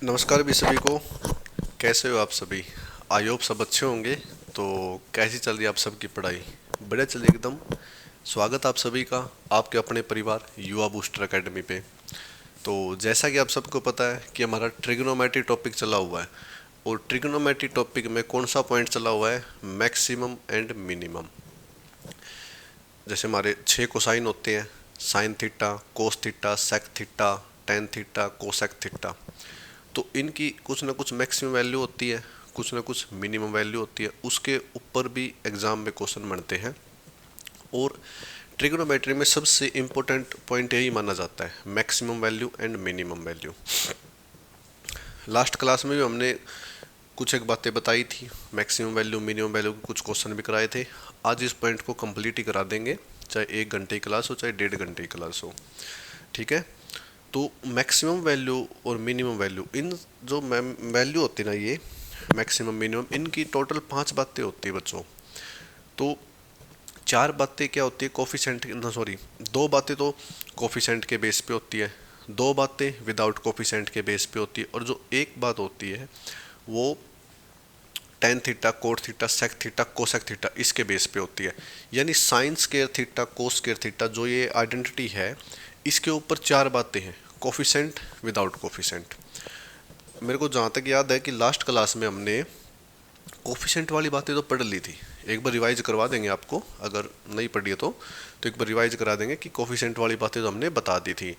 नमस्कार भी सभी को। कैसे हो आप सभी? आई होप सब अच्छे होंगे। तो कैसी चल रही है आप सबकी पढ़ाई? बढ़िया चल रही एकदम। स्वागत आप सभी का आपके अपने परिवार युवा बूस्टर एकेडमी पे। तो जैसा कि आप सबको पता है कि हमारा ट्रिग्नोमेट्री टॉपिक चला हुआ है, और ट्रिग्नोमेट्री टॉपिक में कौन सा पॉइंट चला हुआ है? Maximum and minimum. जैसे हमारे 6 कोसाइन होते हैं: sine theta, cos theta, sec theta, tan theta, cosec theta. तो इनकी कुछ ना कुछ मैक्सिमम वैल्यू होती है, कुछ ना कुछ मिनिमम वैल्यू होती है। उसके ऊपर भी एग्जाम में क्वेश्चन बनते हैं। और ट्रिग्नोमेट्री में सबसे इम्पोर्टेंट पॉइंट यही माना जाता है, maximum value and minimum value. Last class में भी हमने कुछ एक बातें बताई थी, मैक्सिमम वैल्यू मिनिमम वैल्यू के कुछ क्वेश्चन भी कराए थे। आज इस पॉइंट को कंप्लीट ही करा देंगे, चाहे 1 घंटे की क्लास हो चाहे 1.5 घंटे की क्लास हो। ठीक है। तो मैक्सिमम वैल्यू और मिनिमम वैल्यू, इन जो वैल्यू होती है ना, ये मैक्सिमम मिनिमम, इनकी टोटल 5 बातें होती है बच्चों। तो 4 बातें क्या होती है? कोफिशेंट, सॉरी, 2 बातें तो कोफिशेंट के बेस पे होती है, 2 बातें विदाउट कोफिशेंट के बेस पे होती है, और जो एक बात होती है वो tan theta, cot theta, sec theta, cosec theta, इसके बेस पे होती है। यानी sine square theta, cos square theta, जो ये आइडेंटिटी है, इसके ऊपर 4 बातें हैं, कोफिशेंट विदाउट कोफिशेंट। मेरे को जहाँ तक याद है कि लास्ट क्लास में हमने कोफिशेंट वाली बातें तो पढ़ ली थी। एक बार रिवाइज करवा देंगे आपको, अगर नहीं पढ़ी है तो एक बार रिवाइज करा देंगे कि कोफिशेंट वाली बातें तो हमने बता दी थी।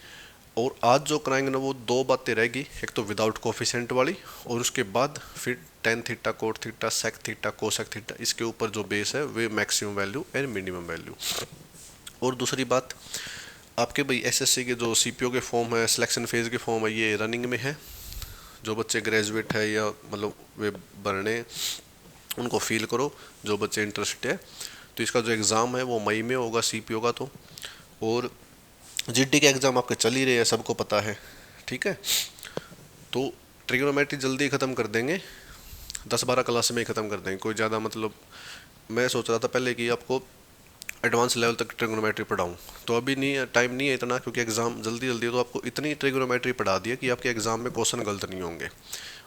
और आज जो कराएंगे ना, वो 2 बातें रहेगी, एक तो विदाउट कोफिशेंट वाली, और उसके बाद फिर tan theta, cot theta, sec theta, cosec theta, इसके ऊपर जो बेस है वे maximum value and minimum value. और दूसरी बात, आपके भाई एसएससी के जो सीपीओ के फॉर्म है, सिलेक्शन फेज के फॉर्म है, ये रनिंग में है। जो बच्चे ग्रेजुएट है या मतलब वे भरने, उनको फील करो, जो बच्चे इंटरेस्टेड है। तो इसका जो एग्ज़ाम है वो मई में होगा सीपीओ का। तो और जीडी के एग्ज़ाम आपके चल ही रहे हैं, सबको पता है। ठीक है। तो ट्रिग्नोमेट्री जल्दी ख़त्म कर देंगे, 10-12 क्लास में ही ख़त्म कर देंगे, कोई ज़्यादा मतलब। मैं सोच रहा था पहले कि आपको एडवांस लेवल तक ट्रिग्नोमेट्री पढ़ाऊँ, तो अभी नहीं, टाइम नहीं है इतना, क्योंकि एग्ज़ाम जल्दी जल्दी है। तो आपको इतनी ट्रिग्नोमेट्री पढ़ा दी है कि आपके एग्ज़ाम में क्वेश्चन गलत नहीं होंगे।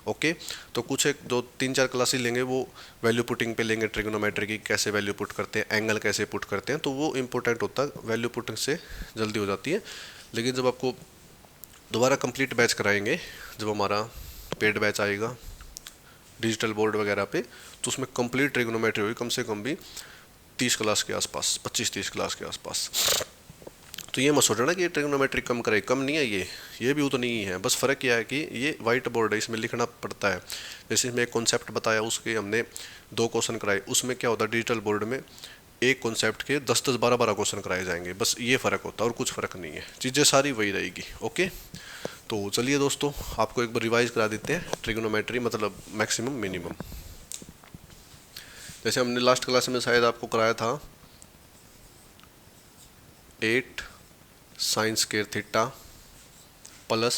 ओके। तो कुछ एक दो 3-4 क्लासेस लेंगे, वो वैल्यू पुटिंग पे लेंगे, ट्रिग्नोमेट्री की कैसे वैल्यू पुट करते हैं, एंगल कैसे पुट करते हैं, तो वो इंपॉर्टेंट होता है, वैल्यू पुटिंग से जल्दी हो जाती है। लेकिन जब आपको दोबारा कंप्लीट बैच कराएंगे, जब हमारा पेड बैच आएगा डिजिटल बोर्ड वगैरह पे, तो उसमें कंप्लीट ट्रिग्नोमेट्री होगी, कम से कम भी 30 क्लास के आसपास, 25-30 क्लास के आसपास। तो ये मत सोचना कि ये ट्रिग्नोमेट्री कम करे, कम नहीं है ये भी उतनी ही है। बस फ़र्क क्या है कि ये वाइट बोर्ड है, इसमें लिखना पड़ता है। जैसे इसमें एक कॉन्सेप्ट बताया, उसके हमने 2 क्वेश्चन कराए। उसमें क्या होता है, डिजिटल बोर्ड में एक कॉन्सेप्ट के 10-10, 12-12 क्वेश्चन कराए जाएंगे। बस ये फ़र्क होता है और कुछ फ़र्क नहीं है, चीज़ें सारी वही रहेगी। ओके। तो चलिए दोस्तों, आपको एक बार रिवाइज करा देते हैं ट्रिग्नोमेट्री मतलब मैक्सिमम मिनिमम। जैसे हमने लास्ट क्लास में शायद आपको कराया था 8 sine square theta plus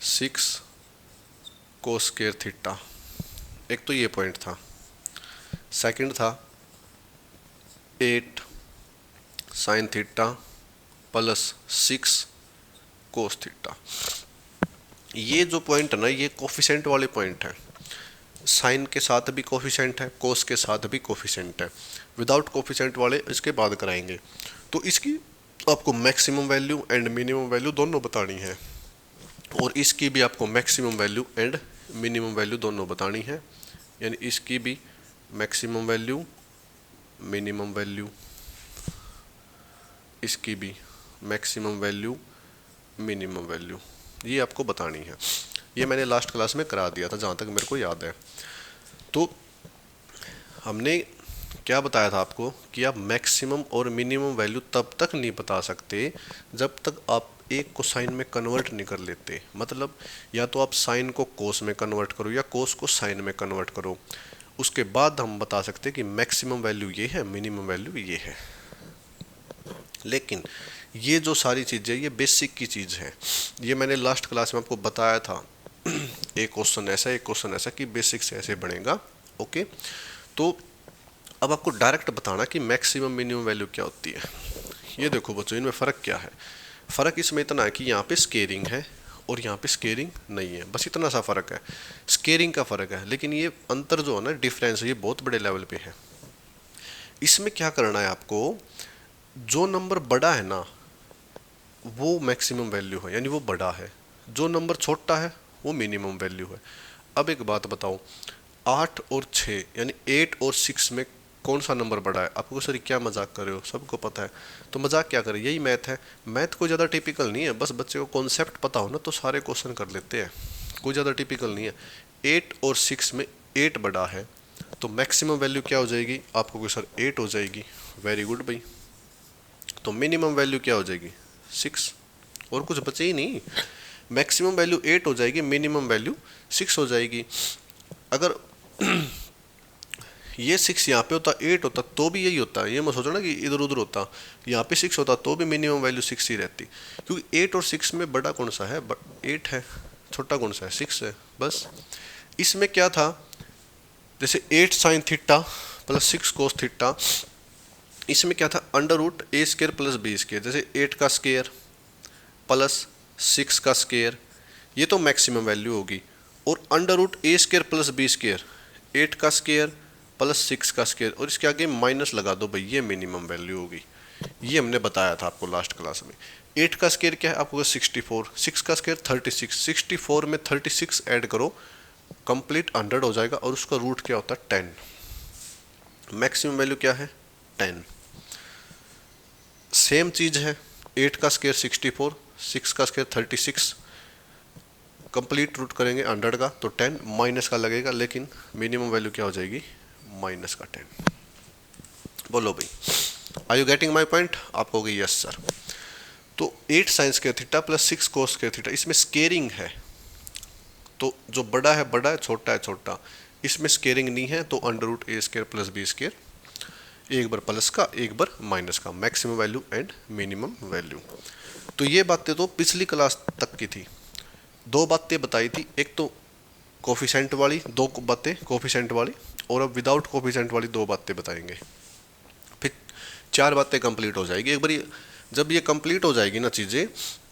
6 cos square theta. एक तो ये पॉइंट था। सेकंड था 8 sign theta plus 6 cos theta. ये जो पॉइंट है ना, ये कोफिशेंट वाले पॉइंट है। साइन के साथ भी कोफिशेंट है, कोस के साथ भी कोफिशेंट है। विदाउट कोफिशेंट वाले इसके बाद कराएंगे। तो इसकी आपको maximum value and minimum value दोनों बतानी है, और इसकी भी आपको maximum value and minimum value दोनों बतानी है। यानी इसकी भी मैक्सिमम वैल्यू, मिनिमम वैल्यू, इसकी भी मैक्सिमम वैल्यू, मिनिमम वैल्यू, ये आपको बतानी है। ये मैंने लास्ट क्लास में करा दिया था जहाँ तक मेरे को याद है। तो हमने क्या बताया था आपको कि आप मैक्सिमम और मिनिमम वैल्यू तब तक नहीं बता सकते जब तक आप एक को साइन में कन्वर्ट नहीं कर लेते। मतलब या तो आप साइन को कोस में कन्वर्ट करो या कोस को साइन में कन्वर्ट करो, उसके बाद हम बता सकते कि मैक्सिमम वैल्यू ये है, मिनिमम वैल्यू ये है। लेकिन ये जो सारी चीज़ें, ये बेसिक की चीज़ है। ये मैंने लास्ट क्लास में आपको बताया था, एक क्वेश्चन ऐसा, एक क्वेश्चन ऐसा, कि बेसिक से ऐसे बनेगा। ओके। तो अब आपको डायरेक्ट बताना कि मैक्सिमम मिनिमम वैल्यू क्या होती है। ये देखो बच्चों, इनमें फ़र्क क्या है। फ़र्क इसमें इतना है कि यहाँ पे स्केयरिंग है और यहाँ पे स्केयरिंग नहीं है, बस इतना सा फ़र्क है, स्केयरिंग का फ़र्क है। लेकिन ये अंतर जो है ना, डिफरेंस, ये बहुत बड़े लेवल पे है। इसमें क्या करना है आपको, जो नंबर बड़ा है ना वो मैक्सिमम वैल्यू है, यानी वो बड़ा है। जो नंबर छोटा है वो मिनिमम वैल्यू है। अब एक बात बताओ, 8 और 6 यानी 8 और 6 में कौन सा नंबर बड़ा है? आपको सर क्या मजाक कर रहे हो, सबको पता है। तो मजाक क्या करें, यही मैथ है। मैथ कोई ज़्यादा टिपिकल नहीं है, बस बच्चे को कॉन्सेप्ट पता हो ना तो सारे क्वेश्चन कर लेते हैं, कोई ज़्यादा टिपिकल नहीं है। 8 और 6 में 8 बड़ा है, तो मैक्सिमम वैल्यू क्या हो जाएगी? आपको कोई सर 8 हो जाएगी, वेरी गुड भाई। तो मिनिमम वैल्यू क्या हो जाएगी? 6, और कुछ बचे ही नहीं। मैक्सिमम वैल्यू 8 हो जाएगी, मिनिमम वैल्यू 6 हो जाएगी। अगर ये 6 यहाँ पे होता, 8 होता तो भी यही होता, ये मत सोचो ना कि इधर उधर होता। यहाँ पे 6 होता तो भी मिनिमम वैल्यू 6 ही रहती, क्योंकि 8 और 6 में बड़ा कौन सा है? 8 है। छोटा कौन सा है? 6 है, बस। इसमें क्या था, जैसे 8 sign theta plus 6 cos theta, इसमें क्या था? अंडर रूट ए स्केयर प्लस बी स्केयर। जैसे 8 का स्केयर प्लस 6 का स्केयर, ये तो मैक्सिमम वैल्यू होगी। और अंडर रूट ए स्केयर प्लस बी स्केयर, 8 का स्केयर प्लस 6 का स्केयर, और इसके आगे माइनस लगा दो भाई, ये मिनिमम वैल्यू होगी। ये हमने बताया था आपको लास्ट क्लास में। 8 का स्केयर क्या है? आपको 64, 6 का स्केयर 36, 64 में 36 ऐड करो, कंप्लीट 100 हो जाएगा, और उसका रूट क्या होता है? 10। मैक्सिमम वैल्यू क्या है? 10। सेम चीज है, 8 का स्केयर 64, 6 का स्केयर 36, कंप्लीट रूट करेंगे 100 का तो 10 माइनस का लगेगा, लेकिन मिनिमम वैल्यू क्या हो जाएगी? माइनस का 10। बोलो भाई, are you getting my point? आप कहोगे यस सर। तो 8 sine square theta plus 6 cos square theta, इसमें स्केयरिंग है, तो जो बड़ा है बड़ा है, छोटा है छोटा। इसमें स्केयरिंग नहीं है, तो under root A square plus B square, एक बार प्लस का एक बार माइनस का, maximum value and minimum value. तो ये बातें तो पिछली क्लास तक की थी। 2 बातें बताई थी, एक तो कोफिशेंट वाली, 2 बातें कोफिशेंट वाली, और अब विदाउट कोफिशेंट वाली 2 बातें बताएंगे। फिर 4 बातें कंप्लीट हो जाएगी। एक बार जब ये कंप्लीट हो जाएगी ना चीज़ें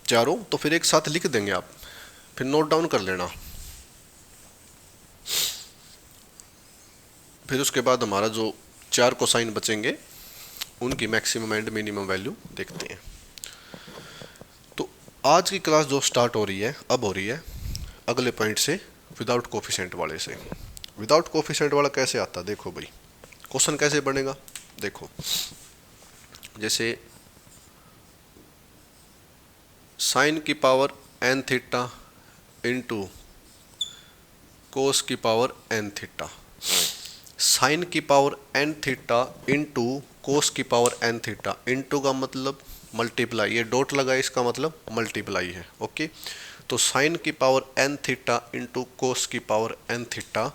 चारों, तो फिर एक साथ लिख देंगे आप, फिर नोट डाउन कर लेना। फिर उसके बाद हमारा जो 4 कोसाइन बचेंगे उनकी मैक्सिमम एंड मिनिमम वैल्यू देखते हैं। तो आज की क्लास जो स्टार्ट हो रही है, अब हो रही है अगले पॉइंट से, विदाउट कोफिशेंट वाले से। विदाउट कोफिशेंट वाला कैसे आता? देखो भाई, क्वेश्चन कैसे बनेगा, देखो। जैसे साइन की power n theta into cos की पावर एन थीटा, साइन की power n theta into cos की पावर एन थीटा। इंटू का मतलब मल्टीप्लाई, ये डॉट लगा इसका मतलब मल्टीप्लाई है, ओके। तो साइन की power n theta into cos की पावर एन थीटा,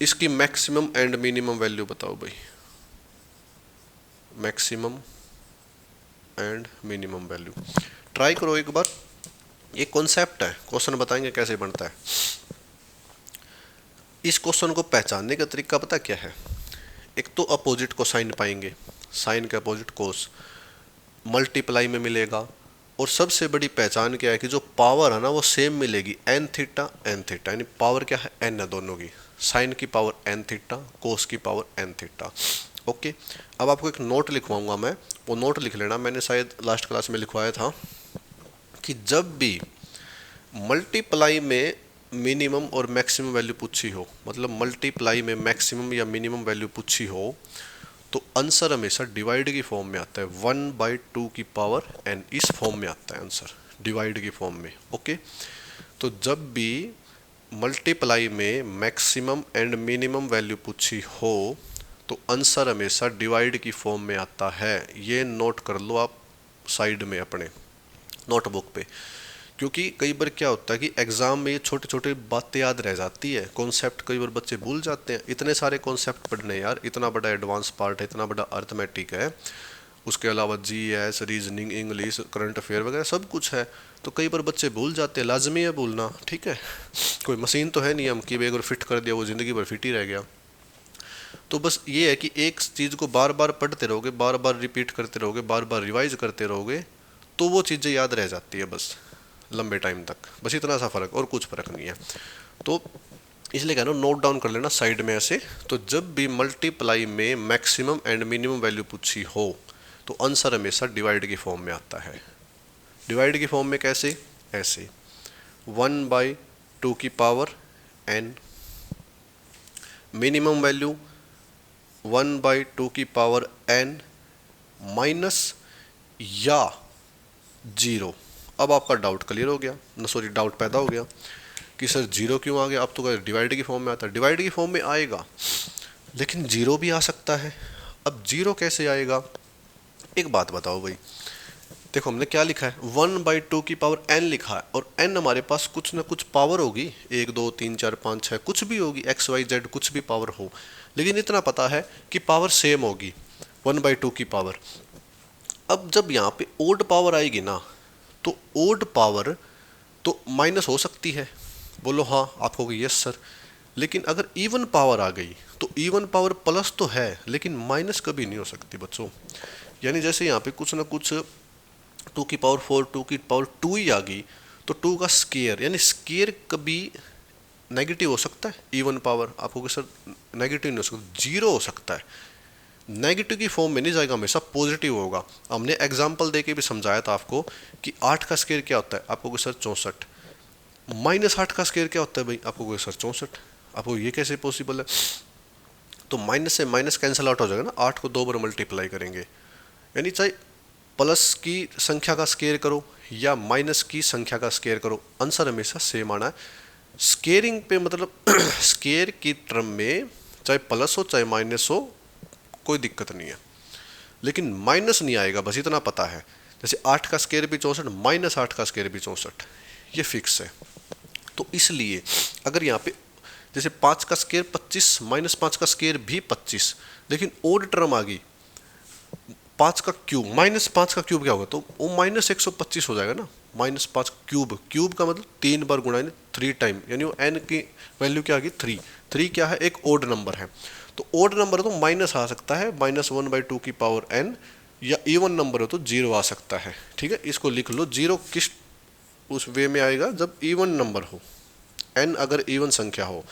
इसकी मैक्सिमम एंड मिनिमम वैल्यू बताओ भाई। Maximum and minimum value try करो एक बार। ये कॉन्सेप्ट है, क्वेश्चन बताएंगे कैसे बनता है। इस क्वेश्चन को पहचानने का तरीका पता क्या है? एक तो अपोजिट को साइन पाएंगे, साइन के अपोजिट कोस, मल्टीप्लाई में मिलेगा। और सबसे बड़ी पहचान क्या है कि जो पावर है ना वो सेम मिलेगी, एन थीटा, यानी पावर क्या है? एन है दोनों की। साइन की पावर एन थीटा, कोस की पावर एन थीटा, ओके। अब आपको एक नोट लिखवाऊंगा मैं, वो नोट लिख लेना। मैंने शायद लास्ट क्लास में लिखवाया था कि जब भी मल्टीप्लाई में मिनिमम और मैक्सिमम वैल्यू पूछी हो, मतलब मल्टीप्लाई में मैक्सिमम या मिनिमम वैल्यू पूछी हो, तो आंसर हमेशा डिवाइड की फॉर्म में आता है, 1/2 की पावर n, इस फॉर्म में आता है आंसर, डिवाइड की फॉर्म में, ओके। तो जब भी मल्टीप्लाई में मैक्सिमम एंड मिनिमम वैल्यू पूछी हो तो आंसर हमेशा डिवाइड की फॉर्म में आता है। ये नोट कर लो आप साइड में अपने नोटबुक पे, क्योंकि कई बार क्या होता है कि एग्जाम में ये छोटे छोटे बातें याद रह जाती है, कॉन्सेप्ट कई बार बच्चे भूल जाते हैं। इतने सारे कॉन्सेप्ट पढ़ने यार, इतना बड़ा एडवांस पार्ट है, इतना बड़ा अर्थमेटिक है, उसके अलावा GS, reasoning, English, current affair वगैरह सब कुछ है। तो कई बार बच्चे भूल जाते हैं, लाजमी है भूलना, ठीक है। कोई मशीन तो है नहीं हम कि एक बार फिट कर दिया वो ज़िंदगी भर फिट ही रह गया। तो बस ये है कि एक चीज़ को बार बार पढ़ते रहोगे, बार बार रिपीट करते रहोगे, बार बार रिवाइज करते रहोगे, तो वो चीज़ें याद रह जाती है बस। लंबे टाइम तक, बस इतना सा फर्क, और कुछ फर्क नहीं है। तो इसलिए कह रहा हूँ नोट डाउन कर लेना साइड में ऐसे। तो जब भी मल्टीप्लाई में मैक्सिमम एंड मिनिमम वैल्यू पूछी हो तो आंसर हमेशा डिवाइड की फॉर्म में आता है। डिवाइड की फॉर्म में कैसे? ऐसे 1/2 की पावर n, मिनिमम वैल्यू 1/2 की पावर n माइनस या 0। अब आपका डाउट क्लियर हो गया ना, सॉरी डाउट पैदा हो गया कि सर 0 क्यों आ गया। अब तो डिवाइड की फॉर्म में आता है, डिवाइड की फॉर्म में आएगा लेकिन 0 भी आ सकता है। अब 0 कैसे आएगा? एक बात बताओ भाई, देखो हमने क्या लिखा है, 1/2 की पावर n लिखा है, और n हमारे पास कुछ ना कुछ पावर होगी, 1 2 3 4 5 6 कुछ भी होगी, x y z कुछ भी पावर हो, लेकिन इतना पता है कि पावर सेम होगी 1/2 की पावर। अब जब यहाँ पे ओड पावर आएगी ना, तो ओड पावर तो माइनस हो सकती है, बोलो हाँ, आप कहोगे यस सर। लेकिन अगर इवन पावर आ गई तो इवन पावर प्लस तो है लेकिन माइनस कभी नहीं हो सकती बच्चों। यानी जैसे यहाँ पे कुछ ना कुछ 2 की पावर 4, 2 की पावर 2 ही आ गई, तो 2 का स्केयर, यानी स्केयर कभी नेगेटिव हो सकता है। इवन पावर आपको सर नेगेटिव नहीं हो सकता, 0 हो सकता है, नेगेटिव की फॉर्म में नहीं जाएगा, हमेशा पॉजिटिव होगा। हमने एग्जाम्पल देके भी समझाया था आपको कि 8 का स्केयर क्या होता है, आपको सर 64। -8 का स्केयर क्या होता है भाई, आपको सर 64। आपको ये कैसे पॉसिबल है? तो माइनस से माइनस कैंसिल आउट हो जाएगा ना, 8 को 2 बार मल्टीप्लाई करेंगे, यानी चाहे प्लस की संख्या का स्केयर करो या माइनस की संख्या का स्केयर करो, आंसर हमेशा सेम आना है। स्केयरिंग पे मतलब स्केयर की टर्म में चाहे प्लस हो चाहे माइनस हो कोई दिक्कत नहीं है, लेकिन माइनस नहीं आएगा, बस इतना पता है। जैसे 8 का स्केयर भी 64, -8 का स्केयर भी 64, ये फिक्स है। तो इसलिए अगर यहाँ पे जैसे 5 का स्केयर 25, -5 का स्केयर भी 25, लेकिन ओड टर्म आ गई 5 का क्यूब, -5 का क्यूब क्या होगा, तो वो -125 हो जाएगा ना। -5 क्यूब, क्यूब का मतलब 3 बार गुणा, यानी 3 टाइम, यानी वो n की वैल्यू क्या आ गई 3। 3 क्या है, एक ओड नंबर है, तो ओड नंबर है तो माइनस आ सकता है, -1/2 की पावर n, या इवन नंबर हो तो 0 आ सकता है। ठीक है, इसको लिख लो। 0 किस उस वे में आएगा जब इवन नंबर हो, n अगर इवन संख्या हो।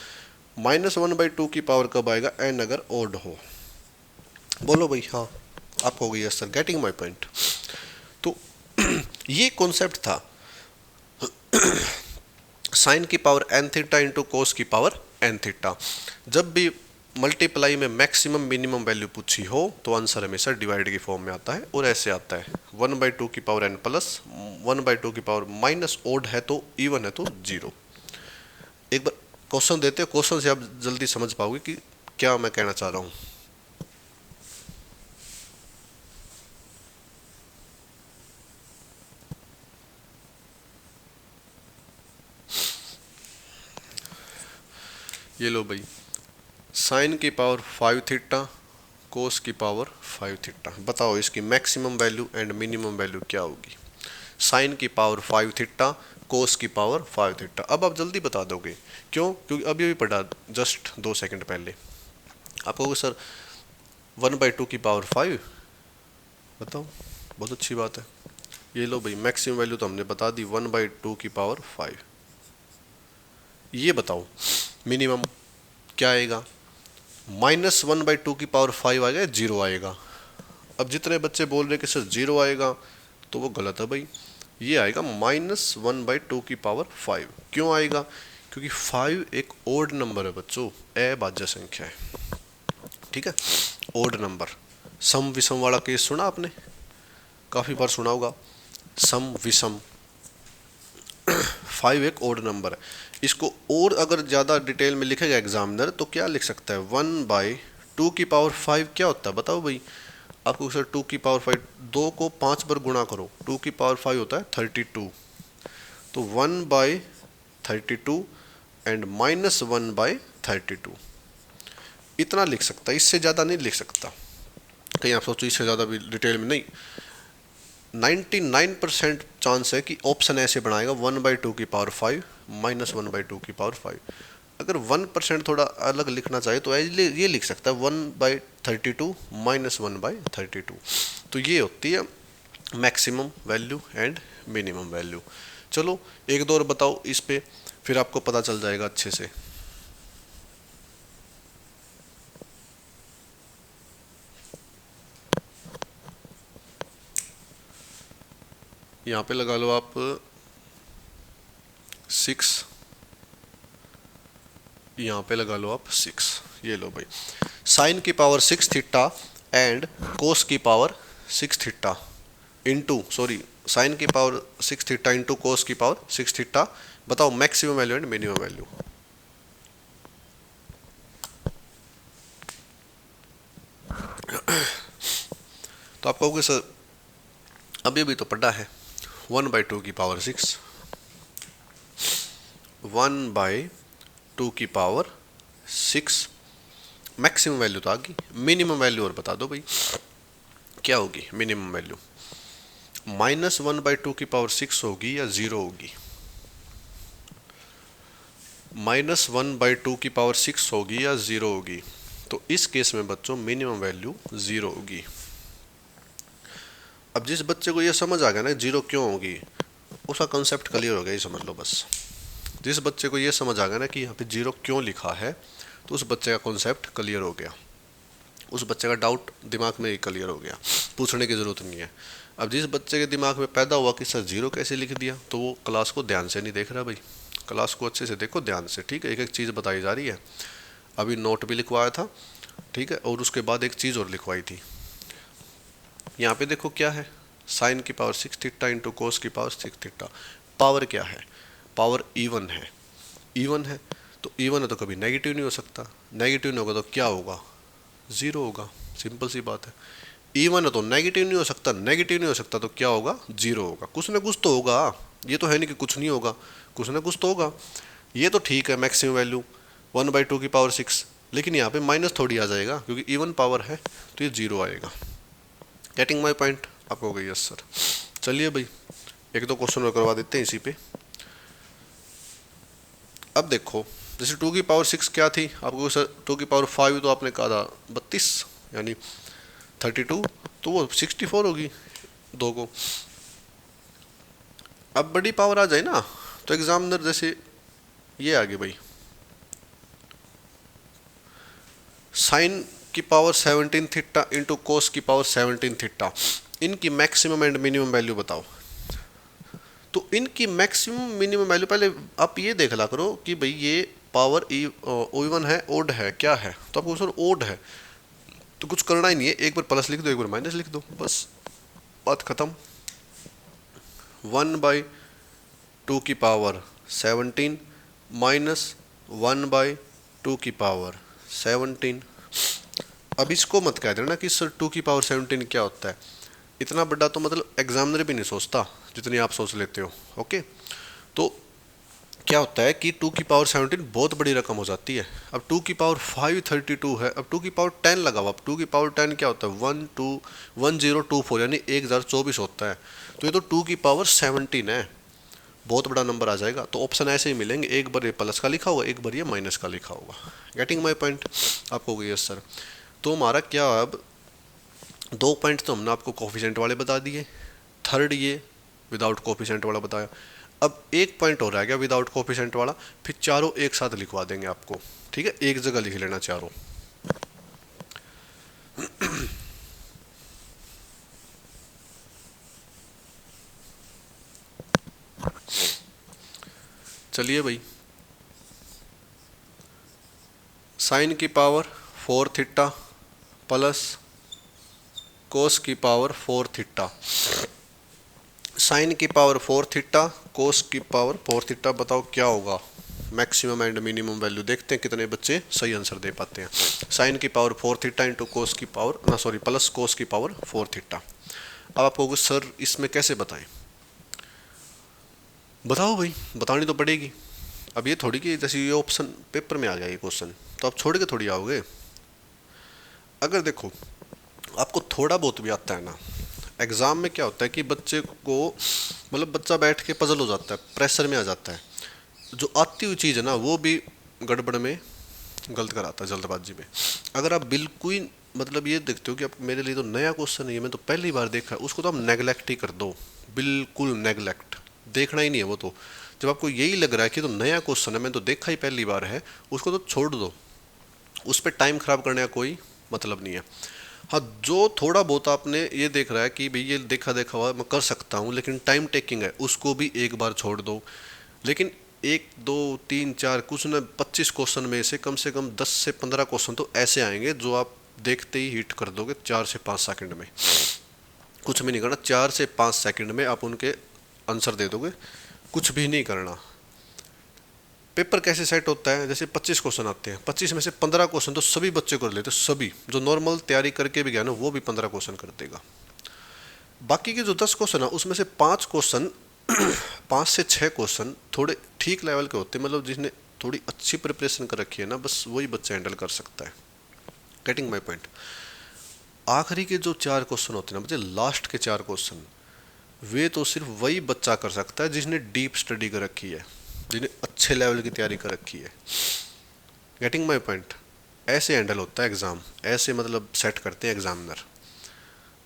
-1/2 की पावर कब आएगा, n अगर ओड हो। बोलो भाई हाँ, आप हो गई सर, गेटिंग माई पॉइंट। तो ये कॉन्सेप्ट था साइन की power n theta into cos की पावर n थीटा। जब भी मल्टीप्लाई में मैक्सिमम मिनिमम वैल्यू पूछी हो तो आंसर हमेशा डिवाइड की फॉर्म में आता है, और ऐसे आता है 1/2 की पावर n प्लस 1/2 की पावर माइनस ओड है तो इवन है तो 0। एक बार क्वेश्चन देते हो, क्वेश्चन से आप जल्दी समझ पाओगे कि क्या मैं कहना चाह रहा हूँ। ये लो भाई, साइन की पावर 5 थीटा, कोस की पावर 5 थीटा, बताओ इसकी maximum value and minimum value क्या होगी। साइन की पावर 5 थीटा, कोस की पावर 5 थीटा। अब आप जल्दी बता दोगे, क्यों? क्योंकि अभी अभी पढ़ा जस्ट 2 सेकंड पहले। आप कहोगे सर 1/2 की पावर 5, बताओ, बहुत अच्छी बात है। ये लो भाई, मैक्सिमम वैल्यू तो हमने बता दी 1/2 की पावर 5। ये बताओ मिनिमम क्या आएगा, -1/2 की पावर 5 आएगा, 0 आएगा। अब जितने बच्चे बोल रहे कि सर 0 आएगा तो वो गलत है भाई, ये आएगा -1/2 की पावर 5। क्यों आएगा? क्योंकि 5 एक ओड नंबर है बच्चों, अभाज्य संख्या है। ठीक है, ओड नंबर। सम विषम वाला केस सुना आपने, काफ़ी बार सुना होगा, सम विषम। 5 एक ओड नंबर है। इसको और अगर ज़्यादा डिटेल में लिखेगा एग्जामिनर तो क्या लिख सकता है, 1/2 की पावर 5 क्या होता है बताओ भाई। आपको सर 2 की पावर 5, 2 को 5 बार गुणा करो, 2 की पावर 5 होता है 32, तो 1/32 एंड -1/32, इतना लिख सकता है, इससे ज़्यादा नहीं लिख सकता। कहीं आप सोचो इससे ज़्यादा भी डिटेल में नहीं। 99% चांस है कि ऑप्शन ऐसे बनाएगा 1/2 की पावर 5 -1/2 की पावर 5। अगर 1% थोड़ा अलग लिखना चाहे तो ये लिख सकता है 1/32 -1/32। तो ये होती है maximum value and minimum value. चलो एक दो और बताओ इस पे, फिर आपको पता चल जाएगा अच्छे से। यहाँ पे लगा लो आप 6, यहाँ पे लगा लो आप 6। ये लो भाई, साइन की पावर 6 थीटा एंड कोस की power 6 theta into, sorry, sine की पावर 6 थीटा इंटू कोस की पावर 6 थीटा। बताओ maximum value and minimum value. तो आप कहोगे सर अभी भी तो पढ़ा है, 1/2 की पावर 6, 1/2 की पावर 6, मैक्सिमम वैल्यू तो आ गई, मिनिमम वैल्यू और बता दो भाई क्या होगी मिनिमम वैल्यू। -1/2 की पावर 6 होगी या 0 होगी? -1/2 की पावर 6 होगी या 0 होगी? तो इस केस में बच्चों मिनिमम वैल्यू 0 होगी। अब जिस बच्चे को ये समझ आ गया ना 0 क्यों होगी, उसका कंसेप्ट क्लियर हो गया, ये समझ लो बस। जिस बच्चे को ये समझ आ गया ना कि यहाँ पे 0 क्यों लिखा है, तो उस बच्चे का कॉन्सेप्ट क्लियर हो गया, उस बच्चे का डाउट दिमाग में ही क्लियर हो गया, पूछने की ज़रूरत नहीं है। अब जिस बच्चे के दिमाग में पैदा हुआ कि सर 0 कैसे लिख दिया, तो वो क्लास को ध्यान से नहीं देख रहा भाई। क्लास को अच्छे से देखो ध्यान से, ठीक है, एक एक चीज़ बताई जा रही है। अभी नोट भी लिखवाया था, ठीक है, और उसके बाद एक चीज़ और लिखवाई थी। यहाँ पे देखो क्या है, साइन की पावर 6 थीटा इंटू कोस की पावर 6 थीटा। पावर क्या है? पावर इवन है, इवन है तो इवन है तो कभी नेगेटिव नहीं हो सकता, नेगेटिव नहीं होगा तो क्या होगा? 0 होगा, सिंपल सी बात है। इवन है तो नेगेटिव नहीं हो सकता, नेगेटिव नहीं हो सकता तो क्या होगा? 0 होगा। कुछ ना कुछ तो होगा, ये तो है नहीं कि कुछ नहीं होगा, कुछ ना कुछ तो होगा। ये तो ठीक है मैक्सिमम वैल्यू 1/2 की पावर 6, लेकिन यहाँ पे माइनस थोड़ी आ जाएगा क्योंकि इवन पावर है तो ये 0 आएगा। Getting my point? आपको हो गई यस सर। चलिए भाई एक दो क्वेश्चन और करवा देते हैं इसी पे। अब देखो जैसे 2 की पावर 6 क्या थी आपको सर, 2 की पावर 5 तो आपने कहा था 32 यानी 32, तो वो 64 होगी 2 को। अब बड़ी पावर आ जाए ना तो एग्जामिनर जैसे ये आ गई भाई, साइन की पावर 17 थीटा इंटू कोस की पावर 17 थीटा, इनकी मैक्सिमम एंड मिनिमम वैल्यू बताओ। तो इनकी मैक्सिमम मिनिमम वैल्यू पहले आप ये देख ला करो कि भाई ये पावर इवन है ओड है क्या है, तो आपको सर ओड है तो कुछ करना ही नहीं है, एक बार प्लस लिख दो एक बार माइनस लिख दो, बस बात खत्म। 1/2 की पावर 17 माइनस 1/2 की पावर 17। अब इसको मत कह देना कि सर 2 की पावर 17 क्या होता है, इतना बड़ा तो मतलब एग्जामिनर भी नहीं सोचता जितनी आप सोच लेते हो। ओके, तो क्या होता है कि 2 की पावर 17 बहुत बड़ी रकम हो जाती है। अब 2 की पावर 5 32 है, अब 2 की पावर 10 लगाओ, अब 2 की पावर 10 क्या होता है 1024 यानी 1024 होता है, तो ये तो 2 की पावर 17 है, बहुत बड़ा नंबर आ जाएगा। तो ऑप्शन ऐसे ही मिलेंगे, एक बार ये प्लस का लिखा होगा एक बार ये माइनस का लिखा होगा। Getting my point? आपको गई यस सर। तो हमारा क्या, अब 2 पॉइंट तो हमने आपको कोफिशिएंट वाले बता दिए, थर्ड ये विदाउट कोफिशिएंट वाला बताया, अब एक पॉइंट हो रहा गया विदाउट कोफिशिएंट वाला, फिर चारों एक साथ लिखवा देंगे आपको, ठीक है, एक जगह लिख लेना चारों। चलिए भाई, साइन की पावर 4 थीटा प्लस कोस की पावर 4 थीटा, साइन की पावर 4 थीटा कोस की पावर 4 थीटा, बताओ क्या होगा मैक्सिमम एंड मिनिमम वैल्यू। देखते हैं कितने बच्चे सही आंसर दे पाते हैं। साइन की पावर 4 थीटा इंटू कोस की पावर ना सॉरी प्लस कोस की पावर 4 थीटा। अब आप कहोगे सर इसमें कैसे बताएं, बताओ भाई, बतानी तो पड़ेगी। अब ये थोड़ी कि जैसे ये ऑप्शन पेपर में आ गया ये क्वेश्चन तो आप छोड़ के थोड़ी आओगे। अगर देखो आपको थोड़ा बहुत भी आता है ना, एग्ज़ाम में क्या होता है कि बच्चे को मतलब बच्चा बैठ के पजल हो जाता है, प्रेशर में आ जाता है, जो आती हुई चीज़ है ना वो भी गड़बड़ में गलत कराता है जल्दबाजी में। अगर आप बिल्कुल मतलब ये देखते हो कि अब मेरे लिए तो नया क्वेश्चन है, ये मैं तो पहली बार देखा है, उसको तो आप नेगलेक्ट ही कर दो, बिल्कुल नेगलेक्ट, देखना ही नहीं है वो तो। जब आपको यही लग रहा है कि तो नया क्वेश्चन है, मैं तो देखा ही पहली बार है, उसको तो छोड़ दो, उस पर टाइम खराब करने का कोई मतलब नहीं है। हाँ, जो थोड़ा बहुत आपने ये देख रहा है कि भाई ये देखा देखा हुआ मैं कर सकता हूँ लेकिन टाइम टेकिंग है, उसको भी एक बार छोड़ दो। लेकिन एक दो तीन चार कुछ न 25 क्वेश्चन में से कम 10 से 15 क्वेश्चन तो ऐसे आएंगे जो आप देखते ही हिट कर दोगे 4 से 5 सेकंड में। कुछ भी नहीं करना, 4 से 5 सेकंड में आप उनके आंसर दे दोगे, कुछ भी नहीं करना। पेपर कैसे सेट होता है, जैसे 25 क्वेश्चन आते हैं, 25 में से 15 क्वेश्चन तो सभी बच्चे कर लेते, सभी जो नॉर्मल तैयारी करके भी गया ना वो भी 15 क्वेश्चन कर देगा। बाकी के जो 10 क्वेश्चन है उसमें से 5 क्वेश्चन 5 से 6 क्वेश्चन थोड़े ठीक लेवल के होते हैं, मतलब जिसने थोड़ी अच्छी प्रिपरेशन कर रखी है ना, बस वही बच्चा हैंडल कर सकता है। Getting my point. आखिरी के जो 4 क्वेश्चन होते हैं ना बच्चे, लास्ट के 4 क्वेश्चन, वे तो सिर्फ वही बच्चा कर सकता है जिसने डीप स्टडी कर रखी है, जिन्हें अच्छे लेवल की तैयारी कर रखी है। Getting my point. ऐसे हैंडल होता है एग्ज़ाम, ऐसे मतलब सेट करते हैं एग्जामिनर।